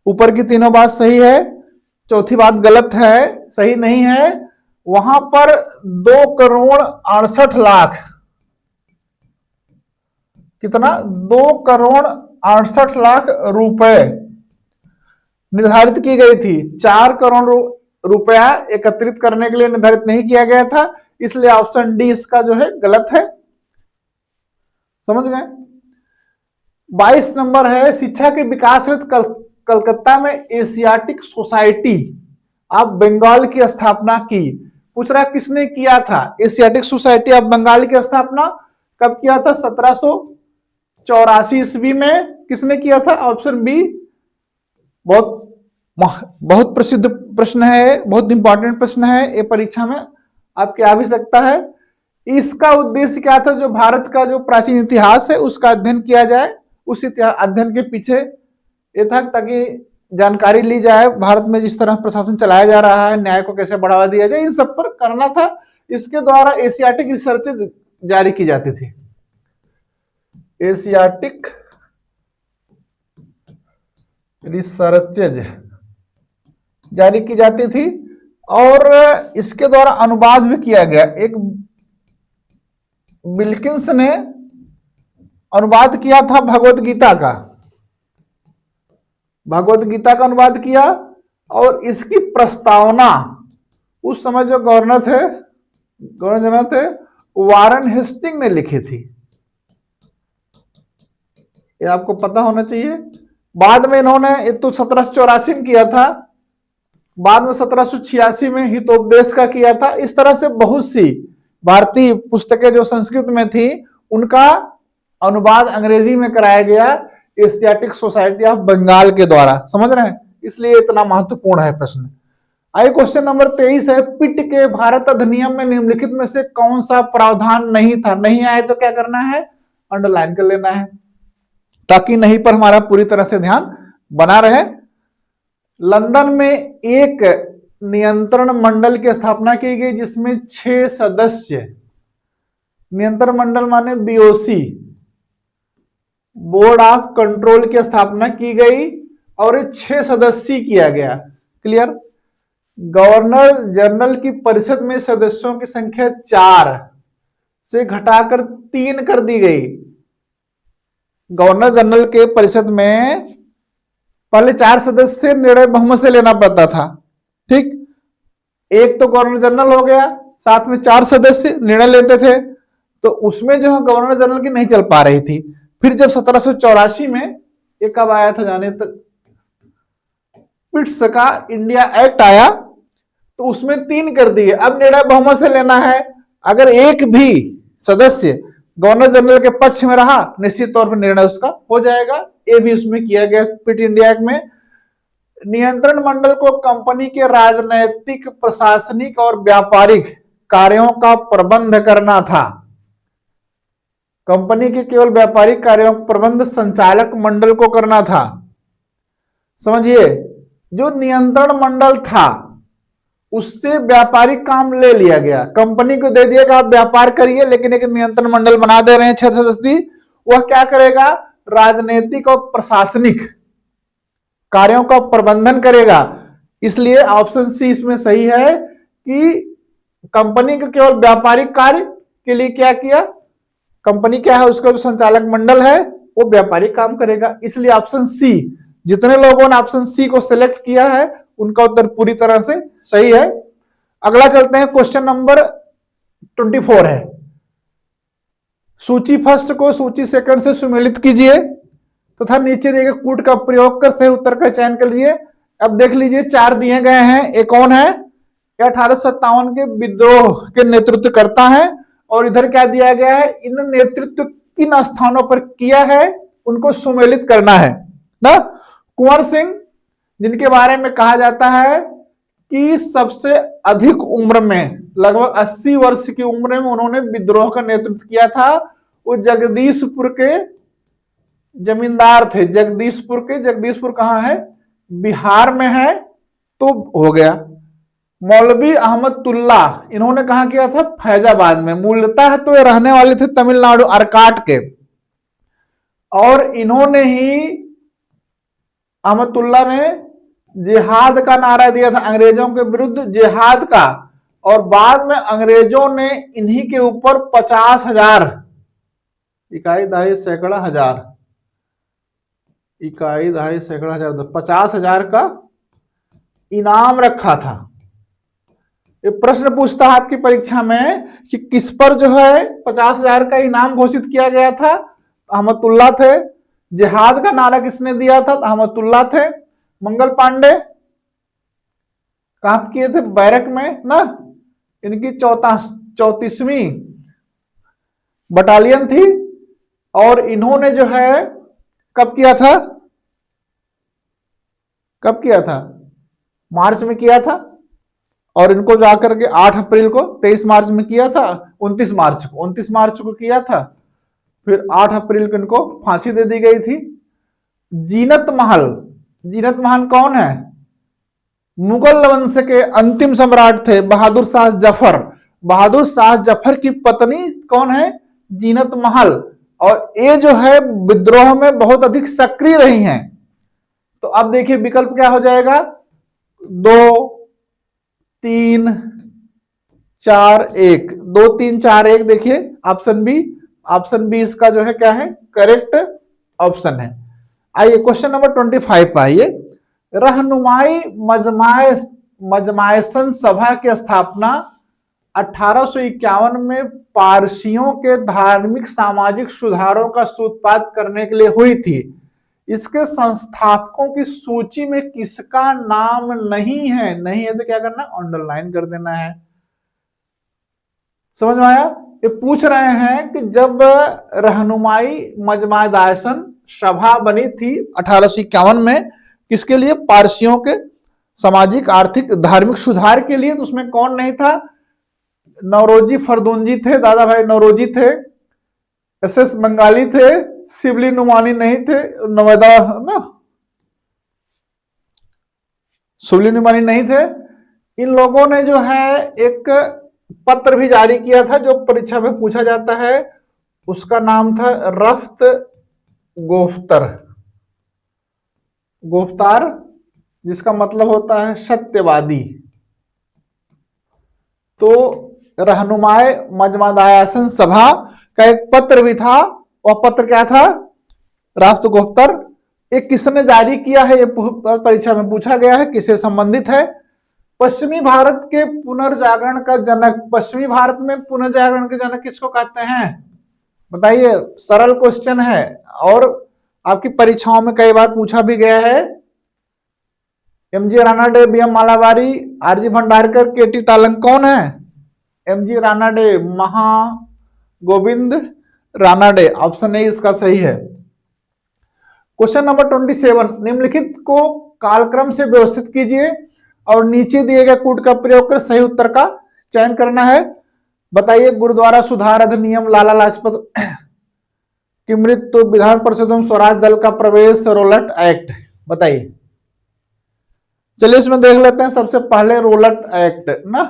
Speaker 1: ऊपर की तीनों बात सही है, चौथी बात गलत है, सही नहीं है। वहां पर 2 करोड़ 68 लाख, कितना, 2 करोड़ 68 लाख रुपए निर्धारित की गई थी। 4 करोड़ रुपया एकत्रित करने के लिए निर्धारित नहीं किया गया था, इसलिए ऑप्शन डी इसका जो है गलत है। समझ गए? 22 नंबर है, शिक्षा के विकास हेतु कलकत्ता में एशियाटिक सोसाइटी ऑफ बंगाल की स्थापना की। पूछ रहा किसने किया था एशियाटिक सोसाइटी ऑफ बंगाल की स्थापना, कब किया था? 1784 ईस्वी में। किसने किया था? Option B. बहुत प्रसिद्ध प्रश्न है, बहुत इंपॉर्टेंट प्रश्न है, ये परीक्षा में आपके आ भी सकता है। इसका उद्देश्य क्या था? जो भारत का जो प्राचीन इतिहास है उसका अध्ययन किया जाए। उस अध्ययन के पीछे ये था ताकि जानकारी ली जाए भारत में जिस तरह प्रशासन चलाया जा रहा है, न्याय को कैसे बढ़ावा दिया जाए, इन सब पर करना था। इसके द्वारा एशियाटिक रिसर्चेज जारी की जाती थी, एशियाटिक रिसर्चेज जारी की जाती थी, और इसके द्वारा अनुवाद भी किया गया। एक विल्किंस ने अनुवाद किया था भगवत गीता का अनुवाद किया, और इसकी प्रस्तावना उस समय जो गवर्नर जनरल थे वारन हेस्टिंग ने लिखी थी। ये आपको पता होना चाहिए। बाद में इन्होंने, ये तो 1784 में किया था, बाद में 1786 में हितोपदेश का किया था। इस तरह से बहुत सी भारतीय पुस्तकें जो संस्कृत में थी उनका अनुवाद अंग्रेजी में कराया गया एशियाटिक सोसाइटी ऑफ बंगाल के द्वारा। समझ रहे हैं? इसलिए इतना महत्वपूर्ण है प्रश्न। आइए क्वेश्चन नंबर 23 है, पिट के भारत अधिनियम में निम्नलिखित में से कौन सा प्रावधान नहीं था? नहीं आए तो क्या करना है? अंडरलाइन कर लेना है, ताकि नहीं पर हमारा पूरी तरह से ध्यान बना रहे। लंदन में एक नियंत्रण मंडल की स्थापना की गई जिसमें 6 सदस्य, नियंत्रण मंडल माने बीओसी, बोर्ड ऑफ कंट्रोल की स्थापना की गई, और 6 सदस्यीय किया गया। क्लियर? गवर्नर जनरल की परिषद में सदस्यों की संख्या 4 से घटाकर 3 कर दी गई। गवर्नर जनरल के परिषद में पहले 4 सदस्य निर्णय बहुमत से लेना पड़ता था, ठीक? एक तो गवर्नर जनरल हो गया, साथ में 4 सदस्य निर्णय लेते थे, तो उसमें जो है गवर्नर जनरल की नहीं चल पा रही थी। फिर जब 1784 में ये कब आया था जाने तक, पिट्स का इंडिया एक्ट आया, तो उसमें 3 कर दिए। अब निर्णय बहुमत से लेना है, अगर एक भी सदस्य गवर्नर जनरल के पक्ष में रहा निश्चित तौर पर निर्णय उसका हो जाएगा। ये भी उसमें किया गया पिट इंडिया एक्ट में। नियंत्रण मंडल को कंपनी के राजनैतिक, प्रशासनिक और व्यापारिक कार्यों का प्रबंध करना था। कंपनी के केवल व्यापारिक कार्यों का प्रबंध संचालक मंडल को करना था। समझिए, जो नियंत्रण मंडल था उससे व्यापारिक काम ले लिया गया, कंपनी को दे दिया कि आप व्यापार करिए, लेकिन एक नियंत्रण मंडल बना दे रहे हैं 6 सदस्यीय, वह क्या करेगा, राजनीतिक और प्रशासनिक कार्यों का प्रबंधन करेगा। इसलिए ऑप्शन सी इसमें सही है कि कंपनी को केवल व्यापारिक कार्य के लिए क्या किया, कंपनी क्या है उसका जो संचालक मंडल है वो व्यापारिक काम करेगा। इसलिए ऑप्शन सी, जितने लोगों ने ऑप्शन सी को सिलेक्ट किया है उनका उत्तर पूरी तरह से सही है। अगला चलते हैं, क्वेश्चन नंबर 24 है, सूची फर्स्ट को सूची सेकंड से सुमेलित कीजिए तथा नीचे दिए गए कूट का प्रयोग कर सही उत्तर का चयन कर लीजिए। अब देख लीजिए 4 दिए गए हैं, एक कौन है, 1857 के विद्रोह के नेतृत्व करता है, और इधर क्या दिया गया है, इन नेतृत्व किन स्थानों पर किया है उनको सुमेलित करना है ना। कुंवर सिंह, जिनके बारे में कहा जाता है कि सबसे अधिक उम्र में, लगभग 80 वर्ष की उम्र में उन्होंने विद्रोह का नेतृत्व किया था, वो जगदीशपुर के जमींदार थे। जगदीशपुर कहां है, बिहार में है, तो हो गया। मौलवी अहमदुल्ला, इन्होंने कहा किया था, फैजाबाद में। मूलतः तो ये रहने वाले थे तमिलनाडु अरकाट के, और इन्होंने ही, अहमदुल्ला ने जिहाद का नारा दिया था, अंग्रेजों के विरुद्ध जिहाद का, और बाद में अंग्रेजों ने इन्हीं के ऊपर 50,000 इकाई दहाई सैकड़ा हजार, इकाई दहाई सैकड़ा हजार, 50,000 का इनाम रखा था। ये प्रश्न पूछता है आपकी परीक्षा में कि किस पर जो है 50,000 का इनाम घोषित किया गया था, अहमदुल्ला थे। जिहाद का नारा किसने दिया था, अहमदुल्ला थे। मंगल पांडे कहां किए थे, बैरक में ना, इनकी 34वीं बटालियन थी, और इन्होंने जो है कब किया था, मार्च में किया था, और इनको जाकर के 8 अप्रैल को, 23 मार्च में किया था, 29 मार्च को किया था, फिर 8 अप्रैल को इनको फांसी दे दी गई थी। जीनत महल कौन है, मुगल वंश के अंतिम सम्राट थे, बहादुर शाह जफर की पत्नी कौन है, जीनत महल, और ये जो है विद्रोह में बहुत अधिक सक्रिय रही हैं। तो अब देखिए विकल्प क्या हो जाएगा, 2 3 4 1, 2 3 4 1, देखिए ऑप्शन बी इसका जो है क्या है, करेक्ट ऑप्शन है। आइए क्वेश्चन नंबर 25 पर आइए। रहनुमाई मजमायसन सभा की स्थापना 1851 में पारसियों के धार्मिक सामाजिक सुधारों का सूत्रपात करने के लिए हुई थी। इसके संस्थापकों की सूची में किसका नाम नहीं है तो क्या करना, अंडरलाइन कर देना है। समझ में आया? ये पूछ रहे हैं कि जब रहनुमाई मजमायदायसन सभा बनी थी 1851 में, किसके लिए, पारसियों के सामाजिक आर्थिक धार्मिक सुधार के लिए, तो उसमें कौन नहीं था, नौरोजी फरदूंजी थे, दादा भाई नौरोजी थे, एस बंगाली थे, शिवली नुमानी नहीं थे, शिवली नुमानी नहीं थे। इन लोगों ने जो है एक पत्र भी जारी किया था जो परीक्षा में पूछा जाता है, उसका नाम था रफ्त गोफ्तार, जिसका मतलब होता है सत्यवादी। तो रहनुमाए मजमादायसन सभा का एक पत्र भी था, वह पत्र क्या था, राफ्त गोफ्तर। एक किसने जारी किया है, ये परीक्षा में पूछा गया है, किससे संबंधित है, पश्चिमी भारत के पुनर्जागरण का जनक। पश्चिमी भारत में पुनर्जागरण के जनक किसको कहते हैं, बताइए, सरल क्वेश्चन है और आपकी परीक्षाओं में कई बार पूछा भी गया है। MG Ranade, BM Malabari, RG Bhandarkar, KT Telang, कौन है, MG Ranade, Mahagovind Ranade, option A इसका सही है। क्वेश्चन नंबर 27, निम्नलिखित को कालक्रम से व्यवस्थित कीजिए और नीचे दिए गए कूट का प्रयोग कर सही उत्तर का चयन करना है। बताइए, गुरुद्वारा सुधार अधिनियम, लाला लाजपत की मृत्यु, विधान परिषद में स्वराज दल का प्रवेश, रोलट एक्ट, बताइए। चलिए इसमें देख लेते हैं सबसे पहले रोलट एक्ट ना,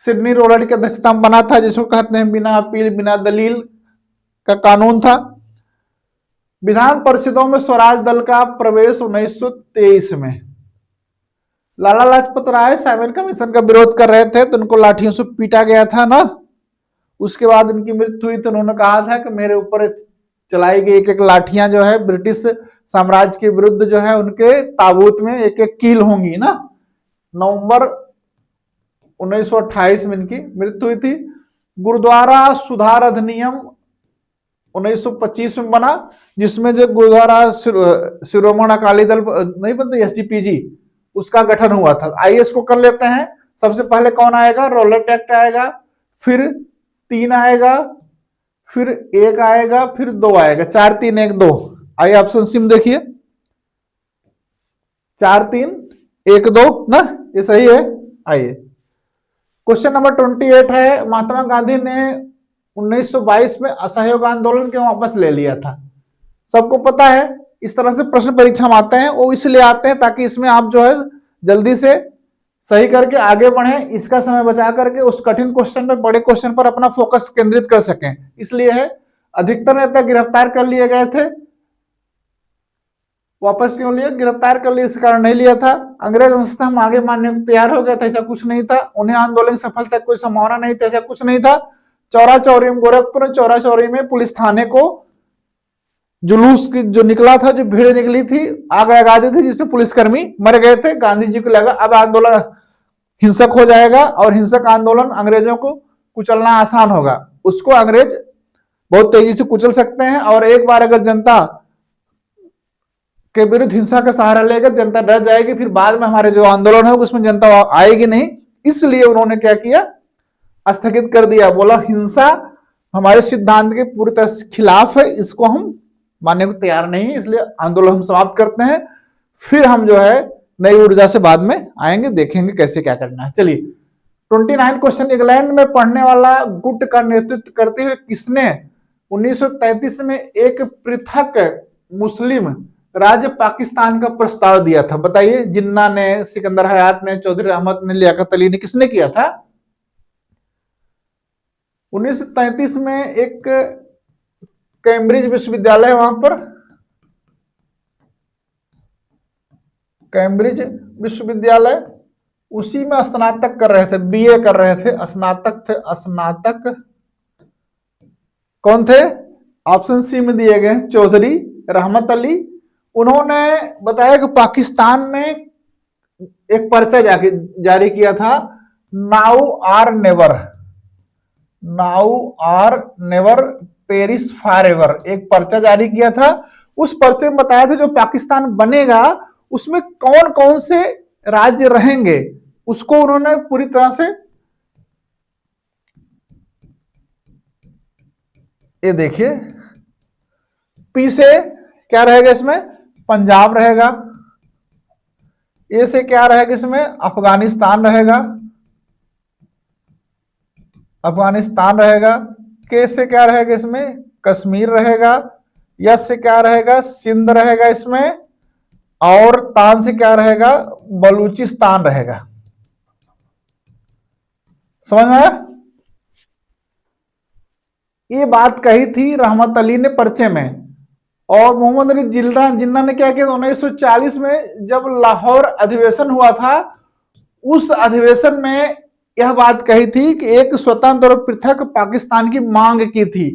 Speaker 1: सिडनी रोलट की अध्यक्षता में बना था, जिसको कहते हैं बिना अपील बिना दलील का कानून था। विधान परिषदों में स्वराज दल का प्रवेश 1923 में। लाला लाजपत राय साइमन कमीशन का विरोध कर रहे थे तो उनको लाठियों से पीटा गया था ना। उसके बाद इनकी मृत्यु हुई तो उन्होंने कहा था कि मेरे ऊपर चलाई गई एक एक लाठियां जो है ब्रिटिश साम्राज्य के विरुद्ध जो है उनके ताबूत में एक एक कील होंगी ना। नवंबर 1928 में इनकी मृत्यु हुई थी। गुरुद्वारा सुधार अधिनियम 1925 में बना, जिसमें जो गुरुद्वारा शिरोमणि अकाली दल नहीं बनते एसजीपीजी, उसका गठन हुआ था। आइए इसको कर लेते हैं। सबसे पहले कौन आएगा? रोलट एक्ट आएगा, फिर 3 आएगा, फिर 1 आएगा, फिर 2 आएगा। 4 3 1 2। आइए ऑप्शन सी में देखिए, 4 3 1 2 ना, ये सही है। आइए क्वेश्चन नंबर 28 है, महात्मा गांधी ने 1922 में असहयोग आंदोलन क्यों वापस ले लिया था? सबको पता है, इस तरह से प्रश्न परीक्षा में आते हैं, वो इसलिए आते हैं ताकि इसमें आप जो है जल्दी से सही करके आगे बढ़े, इसका समय बचा करके उस कठिन क्वेश्चन में, बड़े क्वेश्चन पर अपना फोकस केंद्रित कर सकें, इसलिए है। अधिकतर नेता गिरफ्तार कर लिए गए थे, वापस क्यों लिए? गिरफ्तार कर लिए, इस कारण नहीं लिया था। अंग्रेज संस्था हम आगे मानने को तैयार हो गया था, ऐसा कुछ नहीं था। उन्हें आंदोलन सफलता कोई संभावना नहीं थी, ऐसा कुछ नहीं था। चौरा चौरी में, गोरखपुर में चौरा चौरी में पुलिस थाने को जुलूस की जो निकला था, जो भीड़ निकली थी, आग लगा दी थी, जिसमें पुलिसकर्मी मर गए थे। गांधी जी को लगा अब आंदोलन हिंसक हो जाएगा और हिंसक आंदोलन अंग्रेजों को कुचलना आसान होगा, उसको अंग्रेज बहुत तेजी से कुचल सकते हैं। और एक बार अगर जनता के विरुद्ध हिंसा का सहारा लेगा, जनता डर जाएगी, फिर बाद में हमारे जो आंदोलन है उसमें जनता आएगी नहीं। इसलिए उन्होंने क्या किया? स्थगित कर दिया। बोला हिंसा हमारे सिद्धांत के पूरी तरह से खिलाफ है, इसको हम मानने को तैयार नहीं है, इसलिए आंदोलन हम समाप्त करते हैं। फिर हम जो है नई ऊर्जा से बाद में आएंगे, देखेंगे कैसे क्या करना है। चलिए 29 क्वेश्चन, इंग्लैंड में पढ़ने वाला गुट का नेतृत्व करते हुए किसने 1933 में एक पृथक मुस्लिम राज्य पाकिस्तान का प्रस्ताव दिया था? बताइए। जिन्ना ने, सिकंदर हयात ने, चौधरी रहमत ने, लियाकत अली ने, किसने किया था? 1933 में एक कैम्ब्रिज विश्वविद्यालय, वहां पर कैम्ब्रिज विश्वविद्यालय, उसी में स्नातक कर रहे थे, बीए कर रहे थे, स्नातक थे। स्नातक कौन थे? ऑप्शन सी में दिए गए, चौधरी रहमत अली। उन्होंने बताया कि पाकिस्तान में एक पर्चा जारी किया था, now or never, now or never, Paris forever, एक पर्चा जारी किया था। उस पर्चे में बताया था जो पाकिस्तान बनेगा उसमें कौन कौन से राज्य रहेंगे, उसको उन्होंने पूरी तरह से, ये देखिए, पी से क्या रहेगा इसमें? पंजाब रहेगा। ए से क्या रहेगा इसमें? अफगानिस्तान रहेगा, अफगानिस्तान रहेगा। के से क्या रहेगा इसमें? कश्मीर रहेगा। यस से क्या रहेगा? सिंध रहेगा इसमें। और तान से क्या रहेगा? बलूचिस्तान रहेगा। समझ में आया? ये बात कही थी रहमत अली ने पर्चे में। और मोहम्मद अली जिन्ना ने क्या किया? 1940 में जब लाहौर अधिवेशन हुआ था, उस अधिवेशन में यह बात कही थी कि एक स्वतंत्र और पृथक पाकिस्तान की मांग की थी,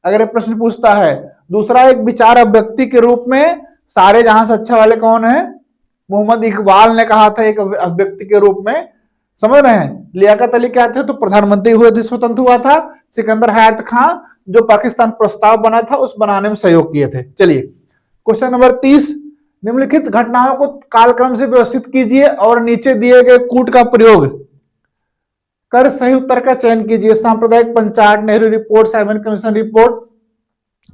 Speaker 1: अगर ये प्रश्न पूछता है। दूसरा, एक विचार अभिव्यक्ति के रूप में सारे जहां से अच्छा वाले कौन है? मोहम्मद इकबाल ने कहा था एक अभिव्यक्ति के रूप में। समझ रहे हैं? लियाकत अली क्या थे? तो प्रधानमंत्री हुए थे, स्वतंत्र हुआ था। सिकंदर हयात खां जो पाकिस्तान प्रस्ताव बना था उस बनाने में सहयोग किए थे। चलिए क्वेश्चन नंबर 30, निम्नलिखित घटनाओं को कालक्रम से व्यवस्थित कीजिए और नीचे दिए गए कूट का प्रयोग कर सही उत्तर का चयन कीजिए। सांप्रदायिक panchayat, Nehru report, Simon commission report,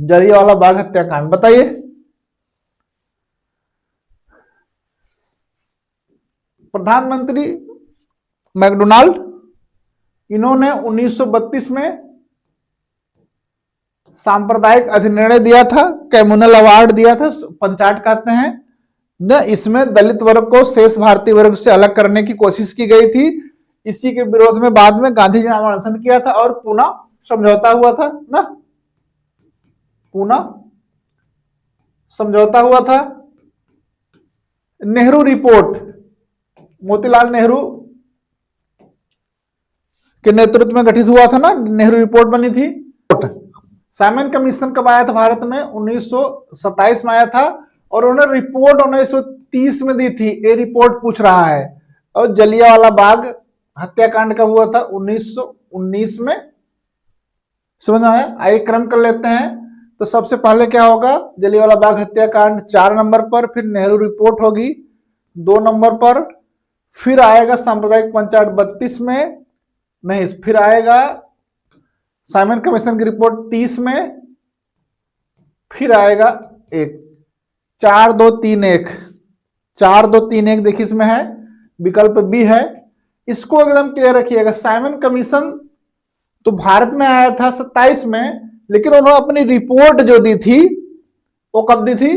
Speaker 1: Jallianwala Bagh हत्याकांड। बताइए। प्रधानमंत्री मैकडोनाल्ड, इन्होंने 1932 में सांप्रदायिक अधिनिर्णय दिया था, कम्युनल अवार्ड दिया था, पंचायत कहते हैं। न इसमें दलित वर्ग को शेष भारतीय वर्ग से अलग करने की कोशिश की गई थी। इसी के विरोध में बाद में गांधी जी ने अनशन किया था और पूना समझौता हुआ था ना, पूना समझौता हुआ था। नेहरू रिपोर्ट, मोतीलाल नेहरू के नेतृत्व में गठित हुआ था ना, नेहरू रिपोर्ट बनी थी। साइमन कमीशन कब आया था भारत में? 1927 में आया था और उन्होंने रिपोर्ट 1930 में दी थी। ये रिपोर्ट पूछ रहा है। और जलियांवाला बाग हत्याकांड कब हुआ था? 1919 में। समझ में आया? आइए क्रम कर लेते हैं। तो सबसे पहले क्या होगा? जलियांवाला बाग हत्याकांड 4 नंबर पर, फिर नेहरू रिपोर्ट होगी 2 नंबर पर, फिर आएगा सांप्रदायिक पंचायत 32 में, नहीं फिर आएगा साइमन कमीशन की रिपोर्ट 30 में, फिर आएगा 4 2 3 1 4 2 3 1 देखिए इसमें है, विकल्प बी है। इसको एकदम क्लियर रखिएगा। साइमन कमीशन तो भारत में आया था 27 में, लेकिन उन्होंने अपनी रिपोर्ट जो दी थी वो कब दी थी?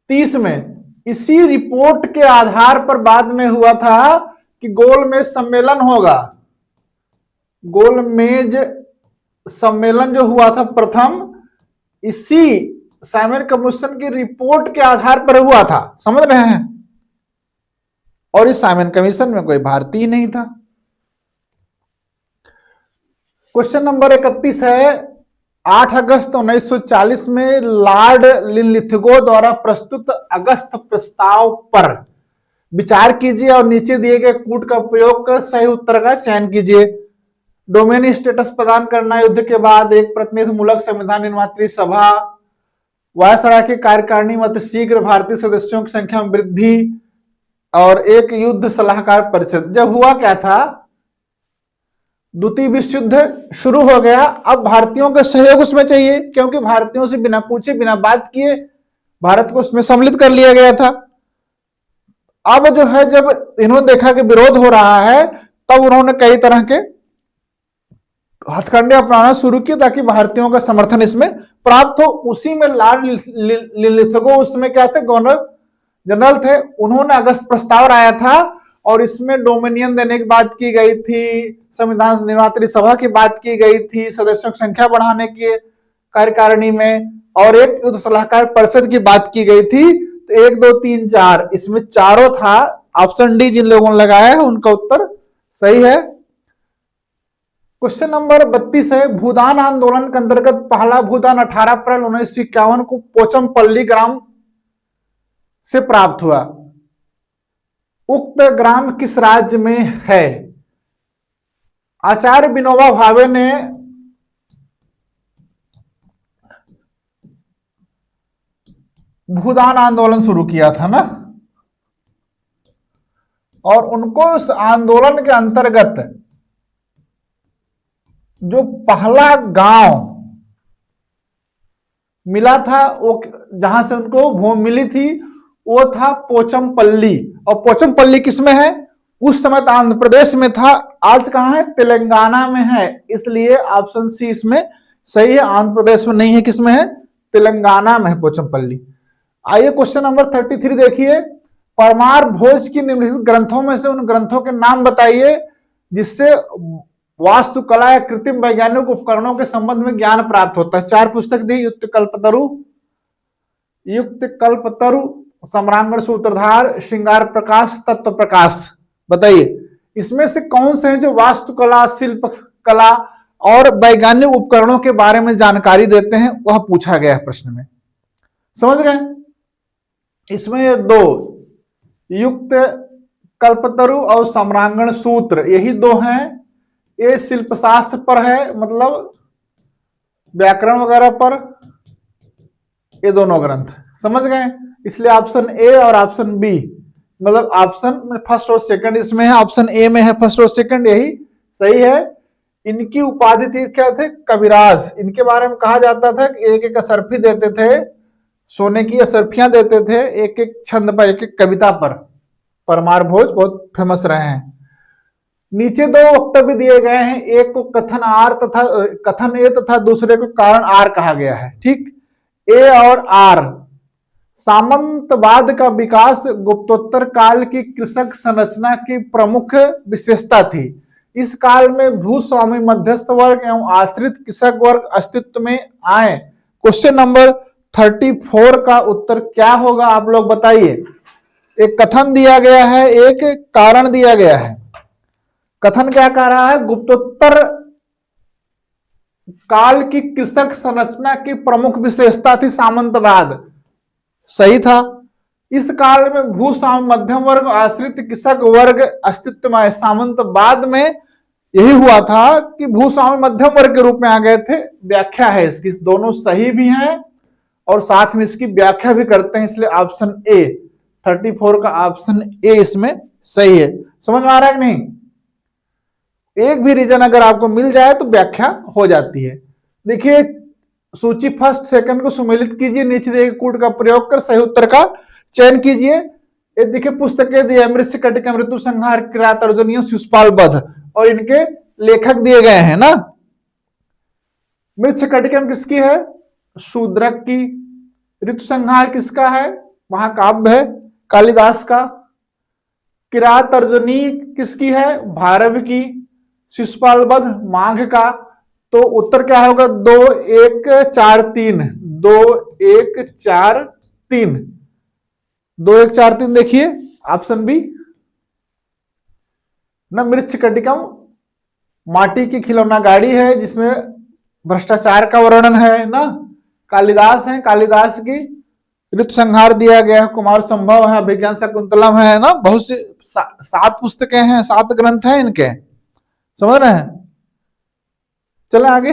Speaker 1: 30 में। इसी रिपोर्ट के आधार पर बाद में हुआ था कि गोलमेज सम्मेलन होगा। गोलमेज सम्मेलन जो हुआ था प्रथम, इसी साइमन कमीशन की रिपोर्ट के आधार पर हुआ था। समझ रहे हैं? और इस साइमन कमीशन में कोई भारतीय नहीं था। क्वेश्चन नंबर 31 है, 8 अगस्त 1940 में लॉर्ड लिनलिथगो द्वारा प्रस्तुत अगस्त प्रस्ताव पर विचार कीजिए और नीचे दिए गए कूट का उपयोग कर सही उत्तर का चयन कीजिए। डोमेन स्टेटस प्रदान करना, युद्ध के बाद एक प्रतिनिधिमूलक संविधान निर्मात्री सभा, वायसराय की कार्यकारिणी मत शीघ्र भारतीय सदस्यों की संख्या में वृद्धि, और एक युद्ध सलाहकार परिषद। जब हुआ क्या था? द्वितीय विश्व युद्ध शुरू हो गया। अब भारतीयों का सहयोग उसमें चाहिए, क्योंकि भारतीयों से बिना पूछे बिना बात किए भारत को उसमें सम्मिलित कर लिया गया था। अब जो है, जब इन्होंने देखा कि विरोध हो रहा है, तब उन्होंने कई तरह के हथकंडे अपनाना शुरू किए ताकि भारतीयों का समर्थन इसमें प्राप्त हो। उसी में लॉर्ड लिनलिथगो उसमें क्या थे? गवर्नर जनरल थे। उन्होंने अगस्त प्रस्ताव लाया था और इसमें डोमिनियन देने की बात की गई थी, संविधान निर्मात्री सभा की बात की गई थी, सदस्यों की संख्या बढ़ाने की कार्यकारिणी में, और एक युद्ध सलाहकार परिषद की बात की गई थी। तो 1 2 3 4 इसमें चारों था। ऑप्शन डी जिन लोगों ने लगाया है उनका उत्तर सही है। क्वेश्चन नंबर 32 है, भूदान आंदोलन के अंतर्गत पहला भूदान 18 अप्रैल 1951 को पोचमपल्ली ग्राम से प्राप्त हुआ। उक्त ग्राम किस राज्य में है? आचार्य विनोबा भावे ने भूदान आंदोलन शुरू किया था ना, और उनको उस आंदोलन के अंतर्गत जो पहला गांव मिला था, वो जहां से उनको भूमि मिली थी, वो था पोचमपल्ली। और पोचमपल्ली किसमें है? उस समय तो आंध्र प्रदेश में था, आज कहां है? तेलंगाना में है। इसलिए ऑप्शन सी इसमें सही है। आंध्र प्रदेश में नहीं है, किसमें है? तेलंगाना में है पोचमपल्ली। आइए क्वेश्चन नंबर 33 देखिए, परमार भोज की निम्नलिखित ग्रंथों में से उन ग्रंथों के नाम बताइए जिससे वास्तुकला या कृत्रिम वैज्ञानिक उपकरणों के संबंध में ज्ञान प्राप्त होता है। 4 पुस्तक दी, युक्त कल्पतरु, सम्रांगण सूत्रधार, श्रृंगार प्रकाश, तत्व प्रकाश। बताइए इसमें से कौन से हैं जो वास्तुकला, शिल्प कला और वैज्ञानिक उपकरणों के बारे में जानकारी देते हैं? वह पूछा गया है प्रश्न में। समझ गए? इसमें ये 2, युक्त कल्पतरु और सम्रांगण सूत्र, यही 2 हैं। ये शिल्प शास्त्र पर है, मतलब व्याकरण वगैरह पर, ये दोनों ग्रंथ। समझ गए? इसलिए ऑप्शन ए और ऑप्शन बी, मतलब ऑप्शन फर्स्ट और सेकंड इसमें है, ऑप्शन ए में है फर्स्ट और सेकंड, यही सही है। इनकी उपाधि थी क्या थे? कविराज। इनके बारे में कहा जाता था कि एक एक असरफी देते थे, सोने की असरफियां देते थे, एक एक छंद पर, एक एक कविता पर। परमार भोज बहुत फेमस रहे हैं। नीचे 2 वक्तव्य दिए गए हैं, एक को कथन ए तथा दूसरे को कारण आर कहा गया है। ठीक, ए और आर सामंतवाद का विकास गुप्तोत्तर काल की कृषक संरचना की प्रमुख विशेषता थी। इस काल में भूस्वामी, मध्यस्थ वर्ग एवं आश्रित कृषक वर्ग अस्तित्व में आए। क्वेश्चन नंबर 34 का उत्तर क्या होगा आप लोग बताइए। एक कथन दिया गया है, एक कारण दिया गया है। कथन क्या कह रहा है? गुप्तोत्तर काल की कृषक संरचना की प्रमुख विशेषता थी सामंतवाद। सही था। इस काल में भूस्वामी, मध्यम वर्ग, आश्रित कृषक वर्ग अस्तित्व में आए। सामंतवाद में यही हुआ था कि भूस्वामी मध्यम वर्ग के रूप में आ गए थे। व्याख्या है इसकी, दोनों सही भी हैं और साथ में इसकी व्याख्या भी करते हैं, इसलिए ऑप्शन ए 34 का ऑप्शन ए इसमें सही है। समझ में आ रहा है कि नहीं? एक भी रीजन अगर आपको मिल जाए तो व्याख्या हो जाती है। देखिए सूची फर्स्ट सेकंड को सुमेलित कीजिए, नीचे दिए गए कूट का प्रयोग कर सही उत्तर का चयन कीजिए। ये देखिए पुस्तकें दिए, मृत्युकटिका, मृत्यु संहार, किरात अर्जुनीय, शिशुपाल वध, और इनके लेखक दिए गए हैं ना। मृत्युकटिका किसकी है? शूद्रक की। ऋतु संहार किसका है? महाकाव्य है कालिदास का। किरात अर्जुनी किसकी है? भारव की। शिशुपाल वध माघ का। तो उत्तर क्या होगा? 2 1 4 3, 2 1 4 3, 2 1 4 3 देखिए ऑप्शन बी न। मृत्युकटिकम माटी की खिलौना गाड़ी है जिसमें भ्रष्टाचार का वर्णन है ना। कालिदास है, कालिदास की ऋतु संहार दिया गया है। कुमार संभव है, अभिज्ञान शकुंतलम है ना। बहुत सी 7 पुस्तकें हैं, 7 ग्रंथ हैं इनके। समझ रहे हैं? चले आगे।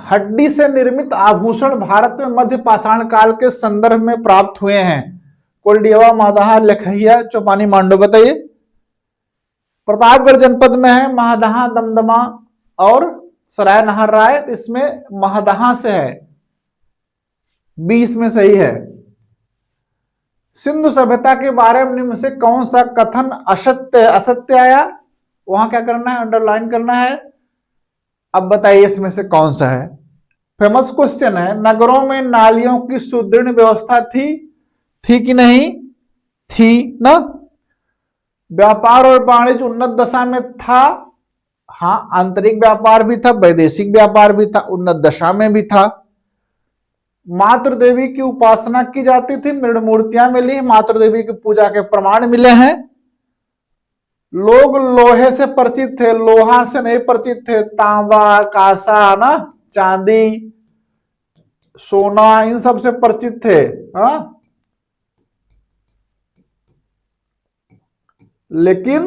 Speaker 1: हड्डी से निर्मित आभूषण भारत में मध्य पाषाण काल के संदर्भ में प्राप्त हुए हैं। कोल्डियावा, महादहा, लखैया, चौपानी, मांडो। बताइए। प्रतापगढ़ जनपद में है महादहा, दमदमा और सराय नहर राय। इसमें महादहा से है, 20 में सही है। सिंधु सभ्यता के बारे में निम्न से कौन सा कथन असत्य आया? वहां क्या करना है? अंडरलाइन करना है। अब बताइए इसमें से कौन सा है। फेमस क्वेश्चन है। नगरों में नालियों की सुदृढ़ व्यवस्था थी कि नहीं? थी ना। व्यापार और वाणिज्य उन्नत दशा में था। हाँ, आंतरिक व्यापार भी था, वैदेशिक व्यापार भी था, उन्नत दशा में भी था। मातृ देवी की उपासना की जाती थी, मृण मूर्तियां मिली, मातृ देवी की पूजा के प्रमाण मिले हैं। लोग लोहे से परिचित थे, लोहा से नहीं परिचित थे। तांबा, कांसा ना, चांदी, सोना, इन सब से परिचित थे। हाँ, लेकिन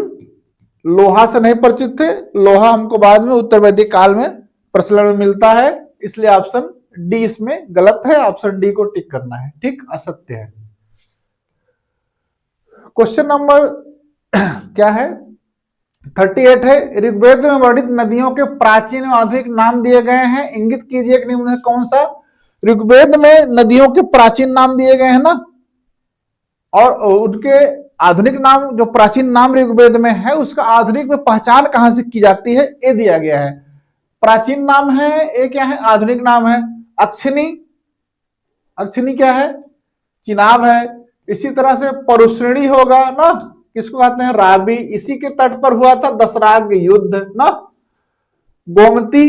Speaker 1: लोहा से नहीं परिचित थे। लोहा हमको बाद में उत्तर वैदिक काल में प्रचलन में मिलता है, इसलिए ऑप्शन डी इसमें गलत है। ऑप्शन डी को टिक करना है। ठीक, असत्य है। क्वेश्चन नंबर क्या है? 38 है। ऋग्वेद में वर्णित नदियों के प्राचीन और आधुनिक नाम दिए गए हैं। इंगित कीजिए कि निम्न में कौन सा? ऋग्वेद में नदियों के प्राचीन नाम दिए गए हैं ना, और उनके आधुनिक नाम, जो प्राचीन नाम ऋग्वेद में है उसका आधुनिक में पहचान कहां से की जाती है? ये दिया गया है। प्राचीन नाम है, ये क्या है? आधुनिक नाम है। अक्षिनी, अक्षिनी क्या है? चिनाब है। इसी तरह से परुश्रेणी होगा ना, किसको कहते हैं? राबी। इसी के तट पर हुआ था दशराग युद्ध ना। गोमती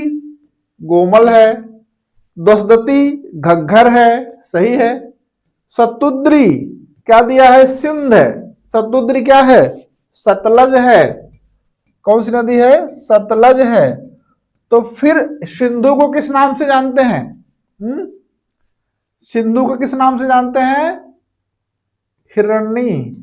Speaker 1: गोमल है। द्वसदती घग्घर है, सही है। सतुद्री क्या दिया है? सिंध है। सतुद्री क्या है? सतलज है। कौन सी नदी है? सतलज है। तो फिर सिंधु को किस नाम से जानते हैं? सिंधु को किस नाम से जानते हैं? हिरण्यनी,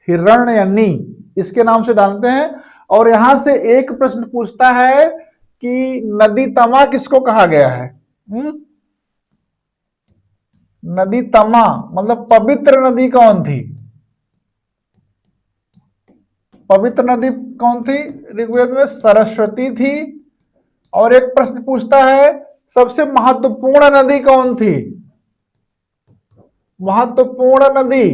Speaker 1: हिरण्यनी इसके नाम से जानते हैं। और यहां से एक प्रश्न पूछता है कि नदी तमा किसको कहा गया है? नदी तमा मतलब पवित्र नदी कौन थी? पवित्र नदी कौन थी ऋग्वेद में? सरस्वती थी। और एक प्रश्न पूछता है सबसे महत्वपूर्ण नदी कौन थी? महत्वपूर्ण नदी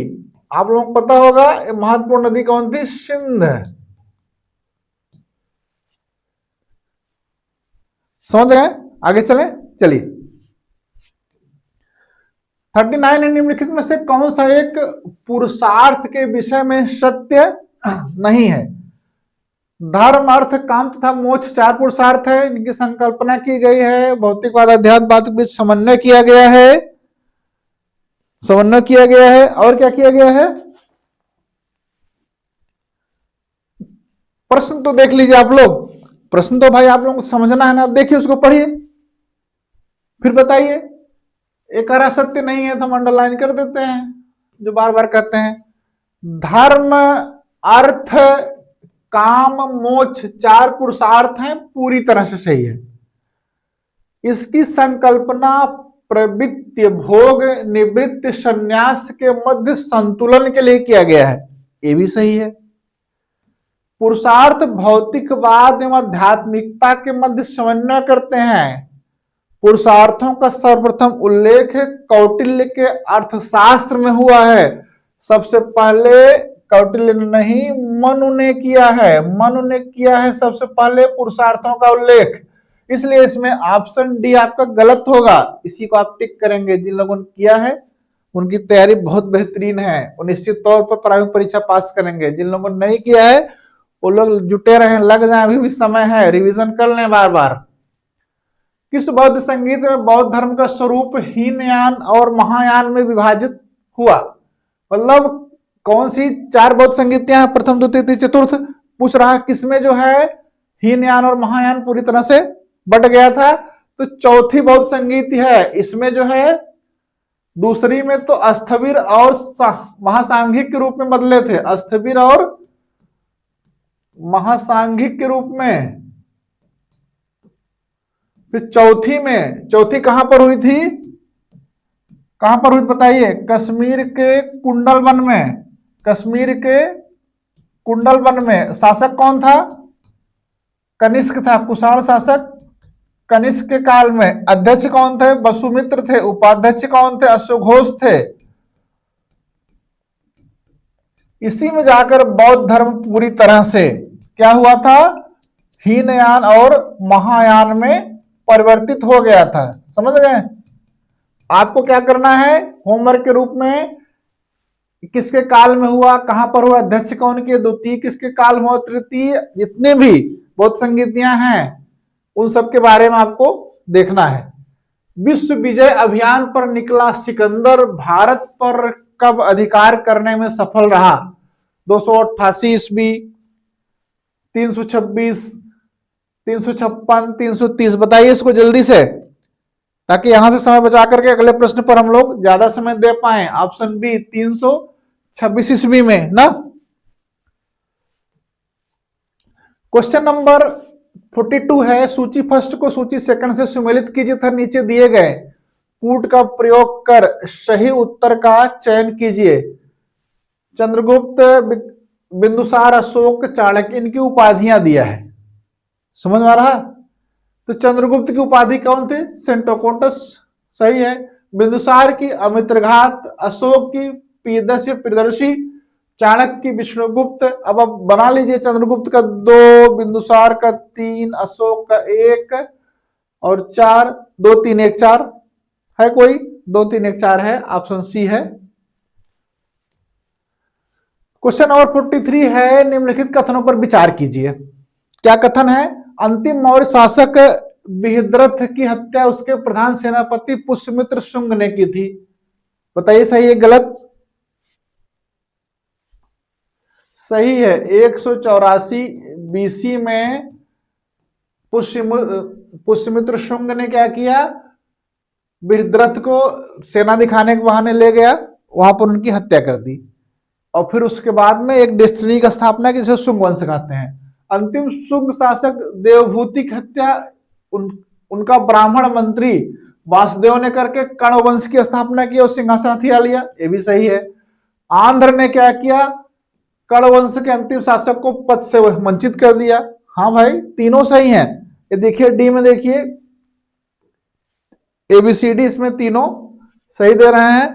Speaker 1: आप लोगों को पता होगा, महत्वपूर्ण नदी कौन थी? सिंध। समझ गए? आगे चले, चलिए 39 निम्नलिखित में से कौन सा एक पुरुषार्थ के विषय में सत्य नहीं है? धर्म, अर्थ, काम तथा मोक्ष 4 पुरुषार्थ है, इनकी संकल्पना की गई है, भौतिकवाद अध्यात्मवाद के बीच समन्वय किया गया है, समन्वय किया गया है। और क्या किया गया है? प्रश्न तो देख लीजिए आप लोग, प्रश्न तो भाई आप लोगों को समझना है ना, अब देखिए उसको पढ़िए, फिर बताइए। एक हरा सत्य नहीं है तो हम अंडरलाइन कर देते हैं, जो बार बार कहते हैं। धर्म, अर्थ, काम, मोक्ष 4 पुरुषार्थ हैं, पूरी तरह से सही है। इसकी संकल्पना प्रवृत्ति, भोग, निवृत्ति, संन्यास के मध्य संतुलन के लिए किया गया है, ये भी सही है। पुरुषार्थ भौतिकवाद एवं आध्यात्मिकता के मध्य समन्वय करते हैं। पुरुषार्थों का सर्वप्रथम उल्लेख कौटिल्य के अर्थशास्त्र में हुआ है। सबसे पहले कौटिल्य ने नहीं, मनु ने किया है, मनु ने किया है सबसे पहले पुरुषार्थों का उल्लेख। इसलिए इसमें ऑप्शन डी आपका गलत होगा, इसी को आप टिक करेंगे। जिन लोगों ने किया है उनकी तैयारी बहुत बेहतरीन है, वो निश्चित तौर पर प्रायोगिक परीक्षा पास करेंगे। जिन लोगों ने नहीं किया है वो लोग जुटे रहे, लग जाए, अभी भी समय है, रिवीजन कर लें बार बार। किस बौद्ध संगीत में बौद्ध धर्म का स्वरूप हीनयान और महायान में विभाजित हुआ? मतलब कौन सी 4 बौद्ध संगीतियां हैं, प्रथम, द्वितीय, तृतीय, चतुर्थ, पूछ रहा किसमें जो है हीनयान और महायान पूरी तरह से बट गया था? तो चौथी बौद्ध संगीति है, इसमें जो है दूसरी में तो अस्थविर और महासांघिक के रूप में बदले थे, अस्थविर और महासांघिक के रूप में। फिर चौथी में, चौथी कहां पर हुई थी, कहां पर हुई बताइए? कश्मीर के कुंडल वन में, कश्मीर के कुंडल वन में। शासक कौन था? कनिष्क था, कुषाण शासक कनिष्क के काल में। अध्यक्ष कौन थे? वसुमित्र थे। उपाध्यक्ष कौन थे? अश्वघोष थे। इसी में जाकर बौद्ध धर्म पूरी तरह से क्या हुआ था, हीनयान और महायान में परिवर्तित हो गया था। समझ गए? आपको क्या करना है होमवर्क के रूप में, किसके काल में हुआ, कहां पर हुआ, अध्यक्ष कौन के, द्वितीय किसके काल में हुआ, तृतीय, जितने भी बौद्ध संगीतियां हैं उन सब के बारे में आपको देखना है। विश्व विजय अभियान पर निकला सिकंदर भारत पर कब अधिकार करने में सफल रहा? 288 ईस्वी, 326, 356, 330। बताइए इसको जल्दी से, ताकि यहां से समय बचा करके अगले प्रश्न पर हम लोग ज्यादा समय दे पाए। ऑप्शन बी 326 ईस्वी में ना। क्वेश्चन नंबर 42 है, सूची फर्स्ट को सूची सेकंड से सुमेलित कीजिए तथा नीचे दिए गए कूट का प्रयोग कर सही उत्तर का चयन कीजिए। चंद्रगुप्त, बिंदुसार, अशोक, चाणक्य, इनकी उपाधियां दिया है, समझ में आ रहा? तो चंद्रगुप्त की उपाधि कौन थे? सेंटोकोटस, सही है। बिंदुसार की अमित्रघात, अशोक की पीदस्य प्रियदर्शी, चाणक्य की विष्णुगुप्त। अब बना लीजिए, चंद्रगुप्त का 2, बिंदुसार का 3, अशोक का 1 और 4, 2 3 1 4 है कोई? 2 3 1 4 है, ऑप्शन सी है। क्वेश्चन नंबर 43 है, निम्नलिखित कथनों पर विचार कीजिए। क्या कथन है? अंतिम मौर्य शासक बृहद्रथ की हत्या उसके प्रधान सेनापति पुष्यमित्र शुंग ने की थी। बताइए सही है गलत? सही है। 184 बीसी में पुष्यमित्र शुंग ने क्या किया? बृहद्रथ को सेना दिखाने के बहाने ले गया, वहां पर उनकी हत्या कर दी और फिर उसके बाद में एक डेस्टिनी की स्थापना की जिसे शुंग वंश कहते हैं। अंतिम शुंग शासक देवभूति की हत्या उनका ब्राह्मण मंत्री वासुदेव ने करके कर्ण वंश की स्थापना की और सिंहासन हथिया लिया, ये भी सही है। आंध्र ने क्या किया? कर्ण वंश के अंतिम शासक को पद से वंचित कर दिया। हाँ भाई, तीनों सही हैं। ये देखिए डी में, देखिए एबीसीडी, इसमें तीनों सही दे रहे हैं।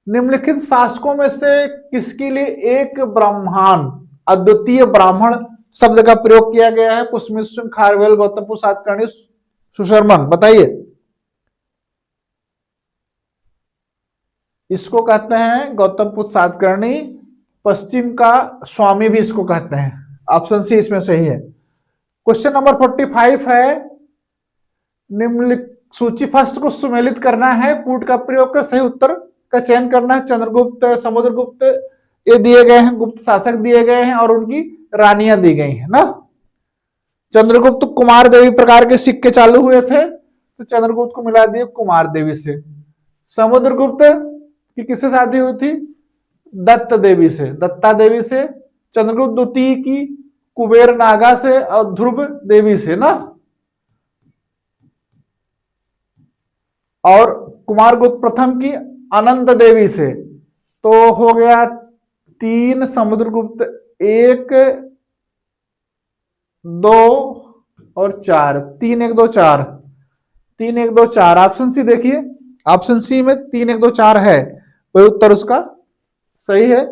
Speaker 1: निम्नलिखित शासकों में से किसके लिए एक ब्रह्मांड, अद्वितीय ब्राह्मण शब्द का प्रयोग किया गया है? पुष्यमित्र शुंग, खारवेल, गौतम प्रसाद, कर्णी, सुशर्मन, बताइए। इसको कहते हैं गौतम बुद्ध सातकर्णी, पश्चिम का स्वामी भी इसको कहते हैं। ऑप्शन सी इसमें सही है। क्वेश्चन नंबर 45 है, निम्नलिखित सूची फर्स्ट को सुमेलित करना है, पुट का प्रयोग कर सही उत्तर का चयन करना है। चंद्रगुप्त, समुद्रगुप्त ये दिए गए हैं, गुप्त शासक दिए गए हैं और उनकी रानियां दी गई है ना। चंद्रगुप्त कुमार देवी प्रकार के सिक्के चालू हुए थे, तो चंद्रगुप्त को मिला दिए कुमार देवी से। समुद्रगुप्त की किससे शादी हुई थी? दत्त देवी से, दत्ता देवी से। चंद्रगुप्त द्वितीय की कुबेर नागा से और ध्रुव देवी से ना। और कुमारगुप्त प्रथम की अनंत देवी से। तो हो गया 3, समुद्रगुप्त 1, 2 और 4, 3 1 2 4, 3 1 2 4। ऑप्शन सी देखिए, ऑप्शन सी में 3 1 2 4 है, वही उत्तर उसका सही है।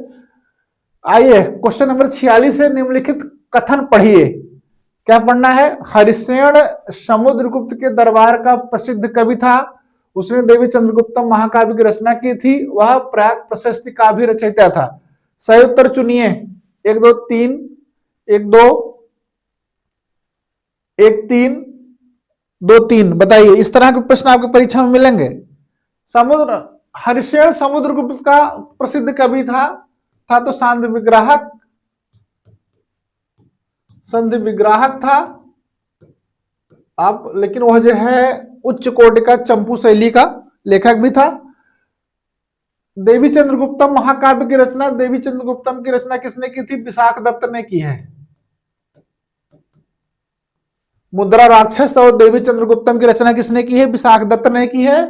Speaker 1: आइए क्वेश्चन नंबर 46 है, निम्नलिखित कथन पढ़िए। क्या पढ़ना है? हरिसेन समुद्रगुप्त के दरबार का प्रसिद्ध कवि था, उसने देवी चंद्रगुप्तम महाकाव्य की रचना की थी, वह प्राग प्रशस्ति का भी रचयिता था। सही उत्तर चुनिए। 1 2 3, 1 2 1 3 2 3, बताइए। इस तरह के प्रश्न आपके परीक्षा में मिलेंगे। हरिसेन समुद्रगुप्त का प्रसिद्ध कवि था तो संधि विग्राहक था आप, लेकिन वह जो है उच्च कोटि का चंपू शैली का लेखक भी था। देवी चंद्रगुप्तम महाकाव्य की रचना, देवी चंद्रगुप्तम की रचना किसने की थी? विशाख दत्त ने की है। मुद्रा राक्षस और देवी चंद्रगुप्तम की रचना किसने की है? विशाख दत्त ने की है।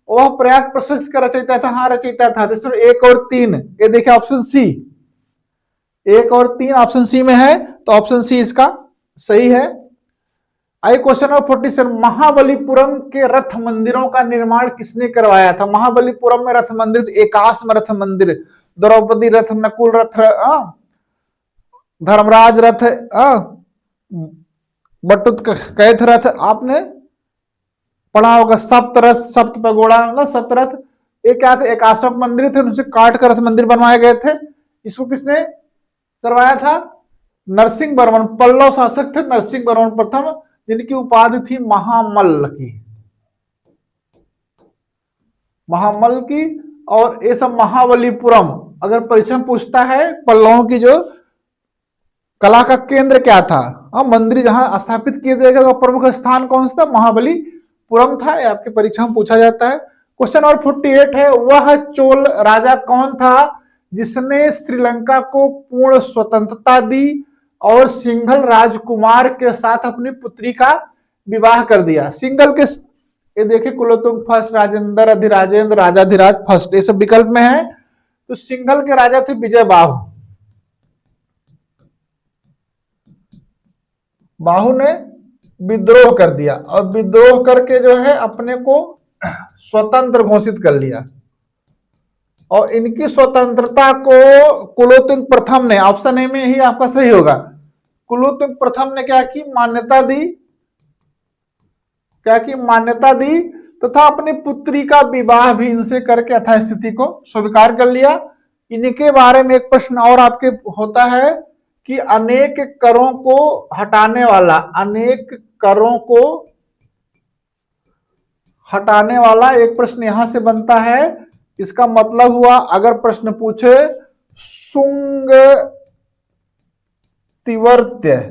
Speaker 1: वह प्रयाग प्रशस्ति का रचयिता था। हाँ, रचयिता था। 1 और 3, ये देखिए ऑप्शन सी, 1 और 3 ऑप्शन सी में है, तो ऑप्शन सी इसका सही है। आइए क्वेश्चन नंबर 47, महाबलीपुरम के रथ मंदिरों का निर्माण किसने करवाया था? महाबलीपुरम में रथ मंदिर, एकाश्म रथ मंदिर, द्रौपदी रथ, नकुल रथ, धर्मराज रथ, बटुत कैथ रथ, आपने पढ़ा होगा। सप्तरथ, सप्त पगोड़ा, मतलब सप्तरथ। ये क्या थे? एकाश्म मंदिर थे, उनसे काट कर रथ मंदिर बनवाए गए थे। इसको किसने करवाया था? नरसिंह वर्मन, पल्लव शासक थे नरसिंह वर्मन प्रथम, जिनकी उपाधि थी महामल्ल की, महामल्ल की। और ये सब महाबलीपुरम, अगर परीक्षा में पूछता है पल्लवों की जो कला का केंद्र क्या था, मंदिर जहां स्थापित किए गए, प्रमुख स्थान कौन सा था? महाबलीपुरम था। ये आपकी परीक्षा में पूछा जाता है। क्वेश्चन नंबर 48 है, वह चोल राजा कौन था जिसने श्रीलंका को पूर्ण स्वतंत्रता दी और सिंघल राजकुमार के साथ अपनी पुत्री का विवाह कर दिया? सिंघल के, ये देखिए, कुलोत्तुंग फर्स्ट, राजेंद्र अधिराजेंद्र, राजाधिराज फर्स्ट, ये सब विकल्प में है। तो सिंघल के राजा थे विजय बाहु। बाहु ने विद्रोह कर दिया और विद्रोह करके जो है अपने को स्वतंत्र घोषित कर लिया। और इनकी स्वतंत्रता को कुलोत्तुंग प्रथम ने, ऑप्शन ए में ही आपका सही होगा, कुलोत्तुंग प्रथम ने क्या की? मान्यता दी। क्या की? मान्यता दी, तथा अपनी पुत्री का विवाह भी इनसे करके यथास्थिति को स्वीकार कर लिया। इनके बारे में एक प्रश्न और आपके होता है कि अनेक करों को हटाने वाला, अनेक करों को हटाने वाला एक प्रश्न यहां से बनता है। इसका मतलब हुआ, अगर प्रश्न पूछे शुंग तिवर्त्य,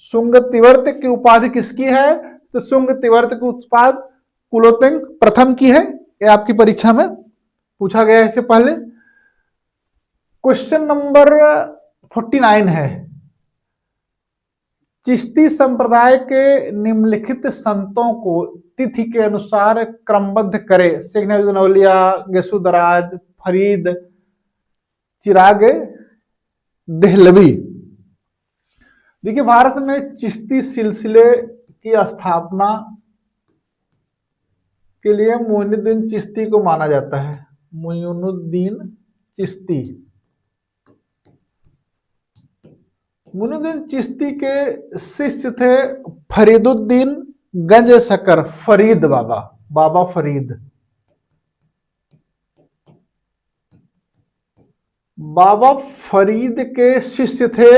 Speaker 1: शुंग तिवर्त्य की उपाधि किसकी है? तो शुंग तिवर्त्य की उपाधि कुलोत्तुंग प्रथम की है। ये आपकी परीक्षा में पूछा गया है इससे पहले। क्वेश्चन नंबर 49 है, चिश्ती संप्रदाय के निम्नलिखित संतों को तिथि के अनुसार क्रमबद्ध करे। शेख नजीरुद्दीन औलिया, गसूदराज, फरीद, चिराग देहलवी। देखिए, भारत में चिश्ती सिलसिले की स्थापना के लिए मोइनुद्दीन चिश्ती को माना जाता है। मोइनुद्दीन चिश्ती, मोइनुद्दीन चिश्ती के शिष्य थे फरीदुद्दीन गंज शकर, फरीद बाबा, बाबा फरीद। बाबा फरीद के शिष्य थे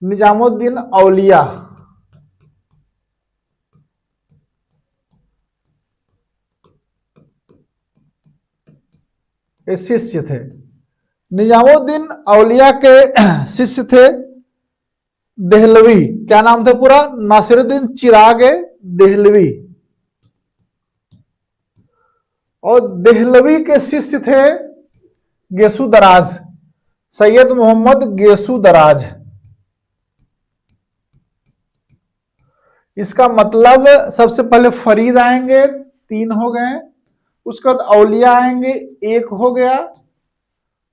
Speaker 1: निजामुद्दीन औलिया। ये शिष्य थे निजामुद्दीन औलिया के शिष्य थे देहलवी। क्या नाम था पूरा? नासिरुद्दीन चिराग देहलवी। और देहलवी के शिष्य थे गेसु दराज, सैयद मोहम्मद गेसु दराज। इसका मतलब सबसे पहले फरीद आएंगे, 3 हो गए। उसके बाद औलिया आएंगे, 1 हो गया।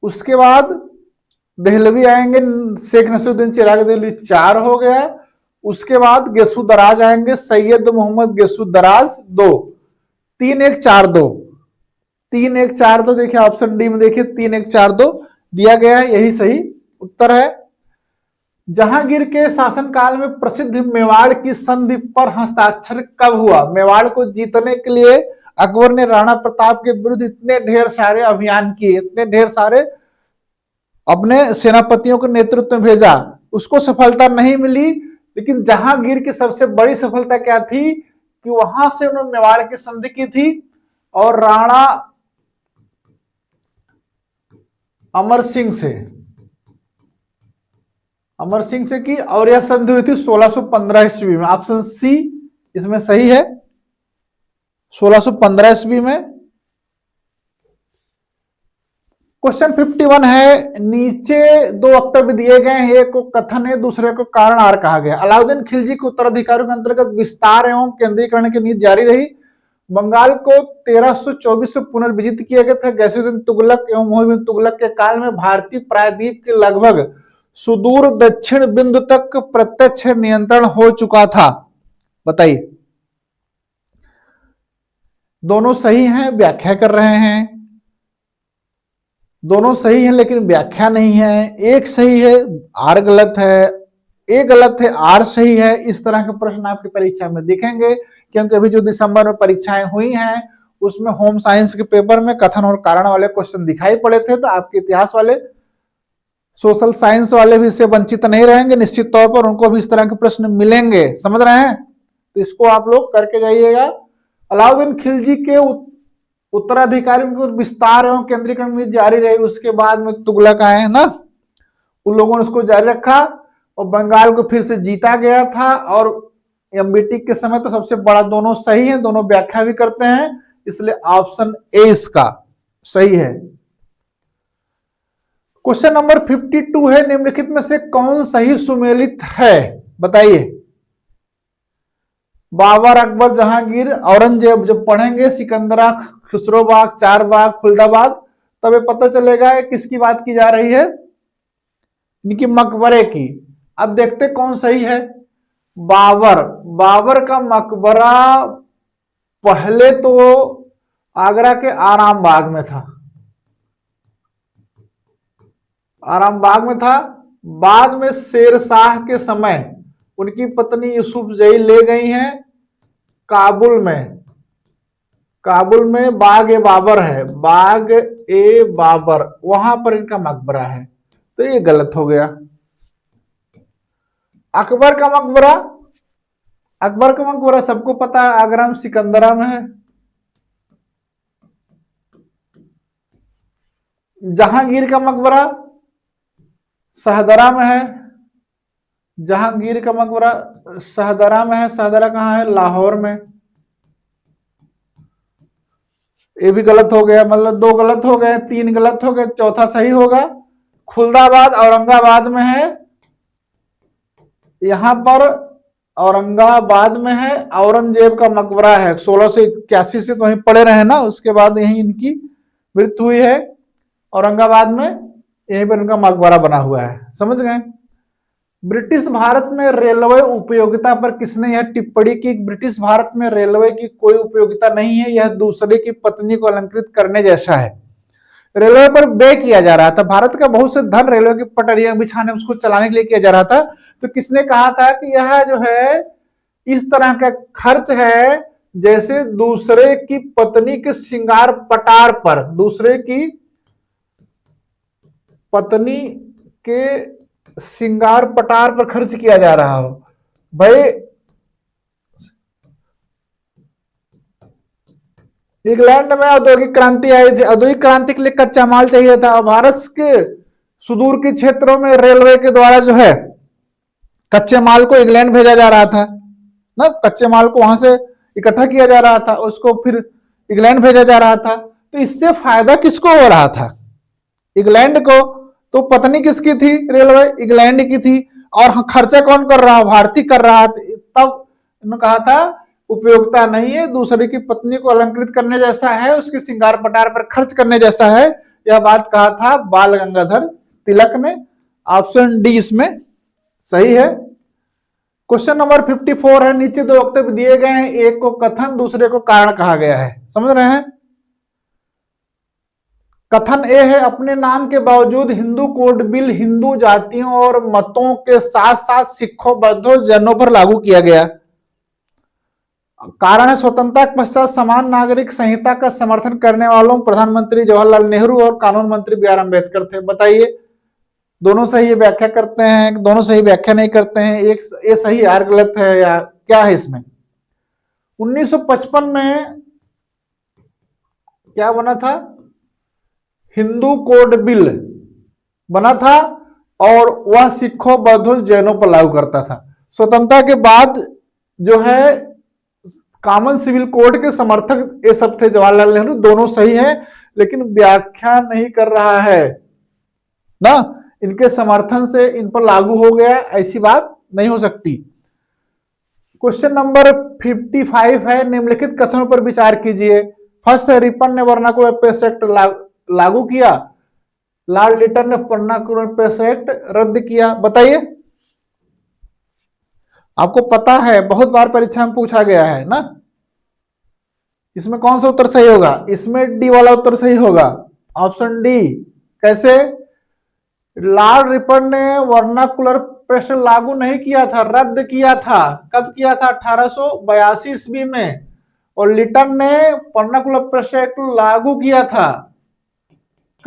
Speaker 1: उसके बाद देहलवी आएंगे, शेख नसीरुद्दीन चिराग देहलवी, 4 हो गया। उसके बाद गेसु दराज आएंगे, सैयद मोहम्मद गेसु दराज, 2। 3 1 4 2, 3 1 4 2। देखिए ऑप्शन डी में, देखिए 3 1 4 2 दिया गया है, यही सही उत्तर है। जहांगीर के शासनकाल में प्रसिद्ध मेवाड़ की संधि पर हस्ताक्षर कब हुआ? मेवाड़ को जीतने के लिए अकबर ने राणा प्रताप के विरुद्ध इतने ढेर सारे अभियान किए, इतने ढेर सारे अपने सेनापतियों के नेतृत्व में भेजा, उसको सफलता नहीं मिली। लेकिन जहांगीर की सबसे बड़ी सफलता क्या थी कि वहां से उन्होंने मेवाड़ की संधि की थी और राणा अमर सिंह से की, और यह संधि हुई थी 1615 ईस्वी में। ऑप्शन सी इसमें सही है, 1615 ईस्वी में। क्वेश्चन 51 है, नीचे 2 वक्तव्य दिए गए हैं, एक को कथन है, दूसरे को कारण आर कहा गया। अलाउद्दीन खिलजी के उत्तराधिकारियों के अंतर्गत विस्तार एवं केंद्रीकरण की नीति जारी रही। बंगाल को 1324 में पुनर्विजित किया गया था। गैसुद्दीन तुगलक एवं मोहम्मद तुगलक के काल में भारतीय प्रायद्वीप के लगभग सुदूर दक्षिण बिंदु तक प्रत्यक्ष नियंत्रण हो चुका था। बताइए। दोनों सही हैं, व्याख्या कर रहे हैं। दोनों सही हैं लेकिन व्याख्या नहीं है। एक सही है, आर गलत है, एक गलत है, आर सही है। इस तरह के प्रश्न आपकी परीक्षा में दिखेंगे, क्योंकि अभी जो दिसंबर में परीक्षाएं हुई हैं उसमें होम साइंस के पेपर में कथन और कारण वाले क्वेश्चन दिखाई पड़े थे। तो आपके इतिहास वाले, सोशल साइंस वाले भी इससे वंचित नहीं रहेंगे, निश्चित तौर पर उनको भी इस तरह के प्रश्न मिलेंगे। समझ रहे हैं? तो इसको आप लोग करके जाइएगा। अलाउद्दीन खिलजी के उत्तराधिकारी को विस्तार एवं केंद्रीकरण में जारी रही। उसके बाद में तुगलक आए ना, उन लोगों ने उसको जारी रखा और बंगाल को फिर से जीता गया था। और एमबीटी के समय तो सबसे बड़ा, दोनों सही है, दोनों व्याख्या भी करते हैं, इसलिए ऑप्शन ए इसका सही है। क्वेश्चन नंबर 52 है, निम्नलिखित में से कौन सही सुमेलित है? बताइए। बाबर, अकबर, जहांगीर, औरंगजेब। जब पढ़ेंगे सिकंदरा, खुसरोबाग, चारबाग, खुलदाबाद, तब ये पता चलेगा किसकी बात की जा रही है, इनकी मकबरे की। अब देखते कौन सही है। बाबर का मकबरा पहले तो आगरा के आराम बाग में था, आराम बाग में था। बाद में शेर शाह के समय उनकी पत्नी यूसुफजई ले गई हैं काबुल में। काबुल में बाग ए बाबर है, बाग ए बाबर, वहां पर इनका मकबरा है। तो ये गलत हो गया। अकबर का मकबरा सबको पता है, आगरा में सिकंदरा में है। जहांगीर का मकबरा शाहदरा में है। जहांगीर का मकबरा शाहदरा में है। शाहदरा कहाँ है? लाहौर में। ये भी गलत हो गया, मतलब 2 गलत हो गए, 3 गलत हो गए, चौथा सही होगा। खुलदाबाद औरंगाबाद में है, यहां पर औरंगाबाद में है। औरंगजेब का मकबरा है, 1681 से तो वहीं पड़े रहे ना, उसके बाद यहीं इनकी मृत्यु हुई है औरंगाबाद में, यहीं पर उनका मकबरा बना हुआ है। समझ गए? ब्रिटिश भारत में रेलवे उपयोगिता पर किसने यह टिप्पणी की? ब्रिटिश भारत में रेलवे की कोई उपयोगिता नहीं है, यह दूसरे की पत्नी को अलंकृत करने जैसा है। रेलवे पर व्यय किया जा रहा था, भारत का बहुत से धन रेलवे की पटरियां बिछाने, उसको चलाने के लिए किया जा रहा था। तो किसने कहा था कि यह जो है इस तरह का खर्च है जैसे दूसरे की पत्नी के श्रृंगार पटार पर, दूसरे की पत्नी के श्रृंगार पटार पर खर्च किया जा रहा हो। भाई इंग्लैंड में औद्योगिक क्रांति आई थी, औद्योगिक क्रांति के लिए कच्चा माल चाहिए था। भारत के सुदूर के क्षेत्रों में रेलवे के द्वारा जो है कच्चे माल को इंग्लैंड भेजा जा रहा था ना, कच्चे माल को वहां से इकट्ठा किया जा रहा था, उसको फिर इंग्लैंड भेजा जा रहा था। तो इससे फायदा किसको हो रहा था? इंग्लैंड को। तो पत्नी किसकी थी? रेलवे इंग्लैंड की थी। और खर्चा कौन कर रहा? भारतीय कर रहा था। तब इन्होंने कहा था उपयोगिता नहीं है, दूसरे की पत्नी को अलंकृत करने जैसा है, उसके श्रृंगार पटार पर खर्च करने जैसा है। यह बात कहा था बाल गंगाधर तिलक ने। ऑप्शन डी इसमें सही है। क्वेश्चन नंबर 54 है, नीचे दो वक्तव्य दिए गए हैं, एक को कथन दूसरे को कारण कहा गया है, समझ रहे हैं? कथन ए है, अपने नाम के बावजूद हिंदू कोड बिल हिंदू जातियों और मतों के साथ साथ सिखों, बौद्धों, जैनों पर लागू किया गया। कारण है, स्वतंत्रता के पश्चात समान नागरिक संहिता का समर्थन करने वालों प्रधानमंत्री जवाहरलाल नेहरू और कानून मंत्री बी आर अम्बेडकर थे। बताइए, दोनों सही व्याख्या करते हैं, दोनों सही व्याख्या नहीं करते हैं, एक ये सही यार गलत है या क्या है इसमें? 1955 में क्या बना था? हिंदू कोड बिल बना था और वह सिखों, बौद्धों, जैनों पर लागू करता था। स्वतंत्रता के बाद जो है कॉमन सिविल कोड के समर्थक ये सब थे जवाहरलाल नेहरू, दोनों सही है, लेकिन व्याख्या नहीं कर रहा है ना, इनके समर्थन से इन पर लागू हो गया, ऐसी बात नहीं हो सकती। क्वेश्चन नंबर 55 है, निम्नलिखित कथनों पर विचार कीजिए। फर्स्ट है, रिपन ने वर्नाकुलर प्रेस एक्ट लागू किया, लॉर्ड लिटन ने वर्नाकुलर प्रेस एक्ट रद्द किया। बताइए, आपको पता है बहुत बार परीक्षा में पूछा गया है ना, इसमें कौन सा उत्तर सही होगा? इसमें डी वाला उत्तर सही होगा, ऑप्शन डी। कैसे? लॉर्ड रिपन ने वर्नाकुलर प्रेस लागू नहीं किया था, रद्द किया था। कब किया था? 1882 ईस्वी में। और लिटन ने वर्नाकुलर प्रेस एक्ट लागू किया था।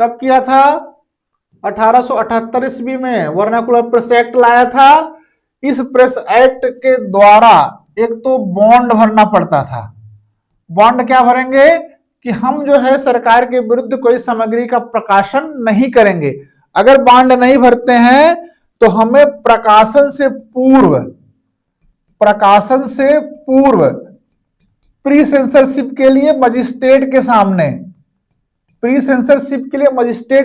Speaker 1: कब किया था? 1878 ईस्वी में वर्नाकुलर प्रेस एक्ट लाया था। इस प्रेस एक्ट के द्वारा एक तो बॉन्ड भरना पड़ता था। बॉन्ड क्या भरेंगे? कि हम जो है सरकार के विरुद्ध कोई सामग्री का प्रकाशन नहीं करेंगे। अगर बॉन्ड नहीं भरते हैं तो हमें प्रकाशन से पूर्व प्री सेंसरशिप के लिए मजिस्ट्रेट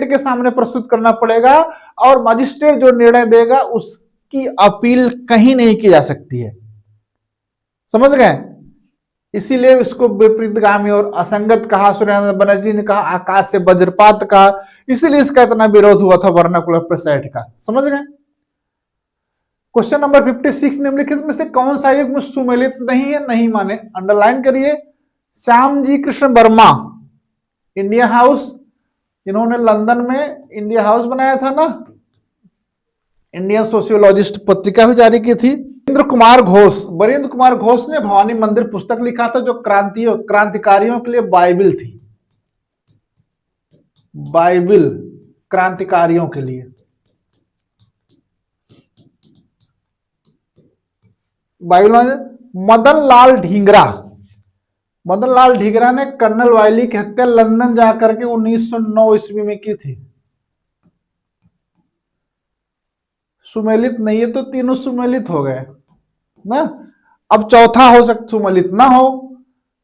Speaker 1: के सामने प्रस्तुत करना पड़ेगा, और मजिस्ट्रेट जो निर्णय देगा उसकी अपील कहीं नहीं की जा सकती है। समझ गए? इसीलिए इसको विपरीतगामी और असंगत कहा। सूर्यानंद बनर्जी ने कहा आकाश से वज्रपात कहा, इसीलिए इसका इतना विरोध हुआ था वर्नाकुलर प्रेस एक्ट का। समझ गए? क्वेश्चन नंबर 56, निम्नलिखित में से कौन सा युग्म सुमेलित नहीं है? नहीं माने, अंडरलाइन करिए। श्याम जी कृष्ण वर्मा, इंडिया हाउस, इन्होंने लंदन में इंडिया हाउस बनाया था ना, इंडियन सोशियोलॉजिस्ट पत्रिका भी जारी की थी। बरिंद्र कुमार घोष ने भवानी मंदिर पुस्तक लिखा था, जो क्रांतिकारियों के लिए बाइबिल थी। बाइबिल क्रांतिकारियों के लिए। बाइबिल। मदन लाल ढींगरा ने कर्नल वायली की हत्या लंदन जाकर के 1909 ईस्वी में की थी। सुमेलित नहीं है तो तीनों सुमेलित हो गए ना। अब चौथा हो सकता सुमेलित ना हो।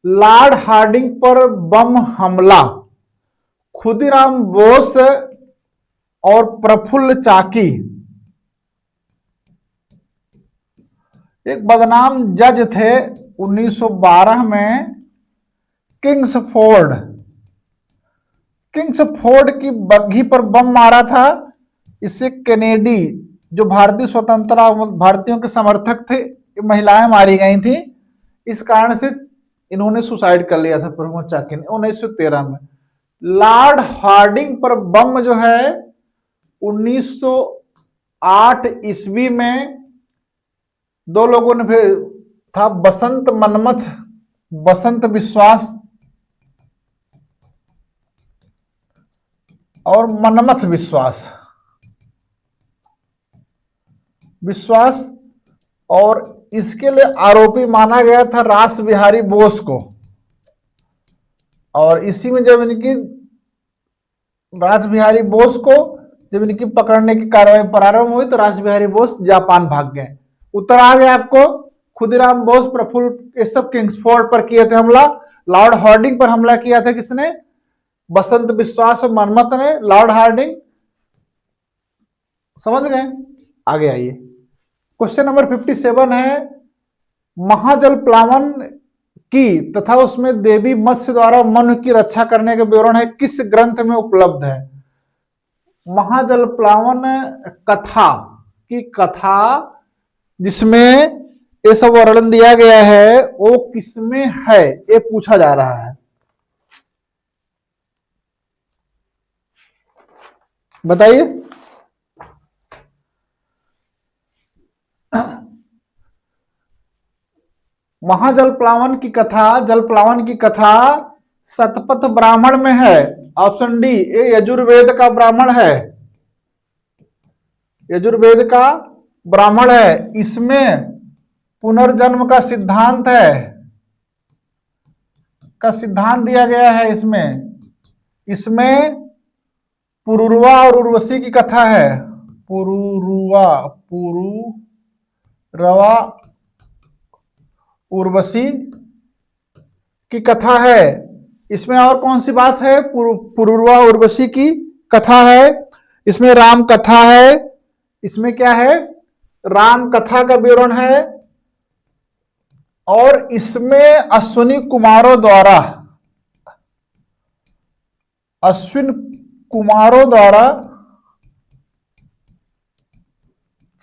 Speaker 1: लॉर्ड हार्डिंग पर बम हमला, खुदीराम बोस और प्रफुल्ल चाकी एक बदनाम जज थे 1912 में। किंग्सफोर्ड की बग्घी पर बम मारा था। इससे कैनेडी जो भारतीय स्वतंत्रता भारतीयों के समर्थक थे, महिलाएं मारी गई थी। इस कारण से इन्होंने सुसाइड कर लिया था प्रफुल्ल चाकी ने 1913 में। लॉर्ड हार्डिंग पर बम जो है 1908 ईस्वी में दो लोगों ने था बसंत मनमथ, बसंत विश्वास और मनमथ विश्वास, विश्वास। और इसके लिए आरोपी माना गया था रास बिहारी बोस को। और इसी में जब इनकी रास बिहारी बोस को जब इनकी पकड़ने की कार्रवाई प्रारंभ हुई तो रास बिहारी बोस जापान भाग गए। उत्तर आ गया आपको। खुदीराम बोस प्रफुल्ल ये सब किंग्सफोर्ड पर किए थे हमला। लॉर्ड हार्डिंग पर हमला किया था किसने? बसंत विश्वास और मनमथ ने, लॉर्ड हार्डिंग। समझ गए? आगे आइए। क्वेश्चन नंबर 57 है, महाजल प्लावन की तथा उसमें देवी मत्स्य द्वारा मनु की रक्षा करने के विवरण है किस ग्रंथ में उपलब्ध है? महाजल प्लावन कथा की कथा जिसमें ये सब वर्णन दिया गया है वो किसमें है, ये पूछा जा रहा है। बताइए। महाजल प्लावन की कथा, जल प्लावन की कथा शतपथ ब्राह्मण में है। ऑप्शन डी, ये यजुर्वेद का ब्राह्मण है, यजुर्वेद का ब्राह्मण है। इसमें पुनर्जन्म का सिद्धांत है, का सिद्धांत दिया गया है। इसमें पुरुरवा और उर्वशी की कथा है। पुरुरवा उर्वशी की कथा है। इसमें और कौन सी बात है? पुरुरवा उर्वशी की कथा है। इसमें राम कथा है। इसमें क्या है? राम कथा का विवरण है। और इसमें अश्विनी कुमारों द्वारा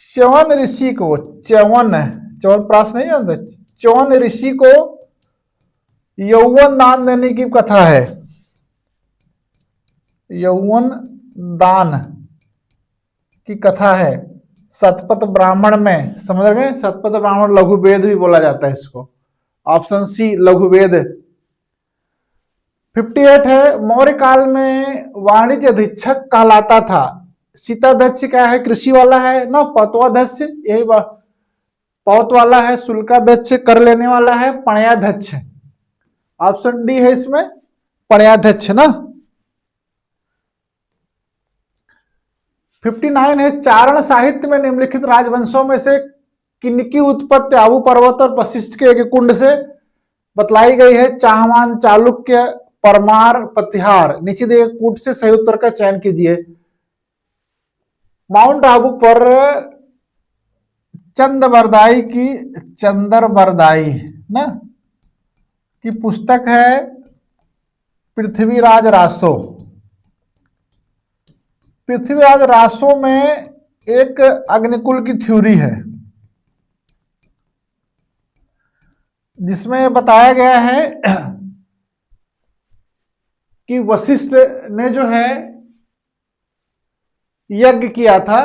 Speaker 1: च्यवन ऋषि को, च्यवनप्राश नहीं जानते, च्यवन ऋषि को यौवन दान देने की कथा है। यौवन दान की कथा है शतपथ ब्राह्मण में। समझ गए? शतपथ ब्राह्मण लघु वेद भी बोला जाता है इसको। ऑप्शन सी लघु वेद। 58 है, मौर्य काल में वाणिज्य अधीक्षक कहलाता था। सीताध्यक्ष क्या है? कृषि वाला है ना। पौत्वाध्यक्ष यही पौत वाला है। शुल्काध्यक्ष कर लेने वाला है। पणयाध्यक्ष, ऑप्शन डी है इसमें पणयाध्यक्ष ना। 59 है, चारण साहित्य में निम्नलिखित राजवंशों में से किनकी उत्पत्ति आबू पर्वत और वशिष्ठ के एक कुंड से बतलाई गई है? चाहमान, चालुक्य, परमार, प्रतिहार। नीचे दिए कूट से सही उत्तर का चयन कीजिए। माउंट आबू पर चंद्रबरदाई ना की पुस्तक है पृथ्वीराज रासो। पृथ्वीराज रासो में एक अग्निकुल की थ्योरी है जिसमें बताया गया है कि वशिष्ठ ने जो है यज्ञ किया था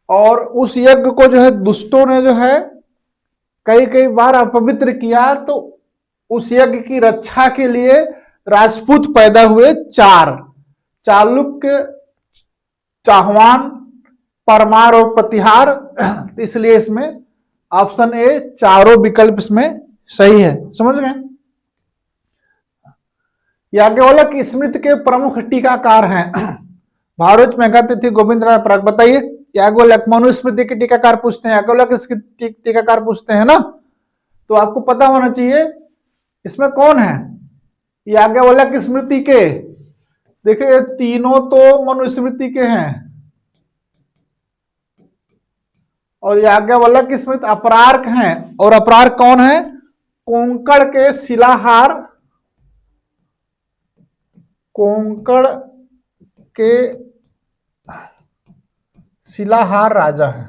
Speaker 1: और उस यज्ञ को जो है दुष्टों ने जो है कई बार अपवित्र किया। तो उस यज्ञ की रक्षा के लिए राजपूत पैदा हुए 4, चालुक्य, चाहवान, परमार और प्रतिहार। इसलिए इसमें ऑप्शन ए चारों विकल्प इसमें सही है। समझ गए? याज्ञवल्क्य की स्मृति के प्रमुख टीकाकार हैं भारूच, मेघातिथि, गोविंद राय पराग। बताइए। याज्ञवल्क्य मनुस्मृति के टीकाकार पूछते हैं, याज्ञवल्क्य इसके टीकाकार पूछते हैं ना, तो आपको पता होना चाहिए इसमें कौन है याज्ञवल्क्य स्मृति के। देखिए तीनों तो मनुस्मृति के हैं और याज्ञवल्क्य स्मृति अपरार्क हैं। और अपरार्क कौन है? कोंकण के शिलाहार, कोंकण के शिलाहार राजा है।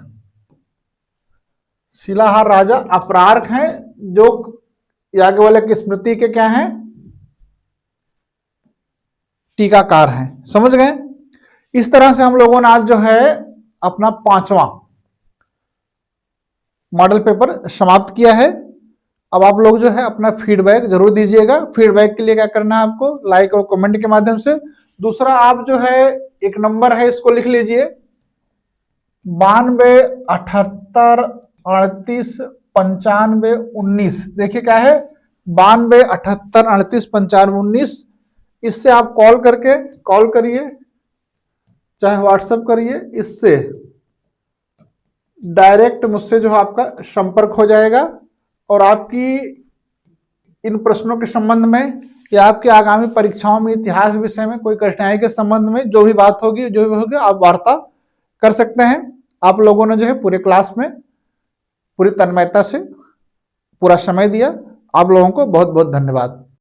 Speaker 1: शिलाहार राजा अपरार्क हैं जो याज्ञवल्क्य स्मृति के क्या हैं? टीकाकार हैं। समझ गए? इस तरह से हम लोगों ने आज जो है अपना 5वां मॉडल पेपर समाप्त किया है। अब आप लोग जो है अपना फीडबैक जरूर दीजिएगा। फीडबैक के लिए क्या करना है आपको, लाइक और कमेंट के माध्यम से। दूसरा, आप जो है एक नंबर है इसको लिख लीजिए, 92 78 38 95 19। देखिए क्या है, 92 78 38 95 19। इससे आप कॉल करिए, चाहे व्हाट्सएप करिए, इससे डायरेक्ट मुझसे जो है आपका संपर्क हो जाएगा और आपकी इन प्रश्नों के संबंध में या आपकी आगामी परीक्षाओं में इतिहास विषय में कोई कठिनाई के संबंध में जो भी बात होगी, जो भी होगी, आप वार्ता कर सकते हैं। आप लोगों ने जो है पूरे क्लास में पूरी तन्मयता से पूरा समय दिया। आप लोगों को बहुत बहुत धन्यवाद।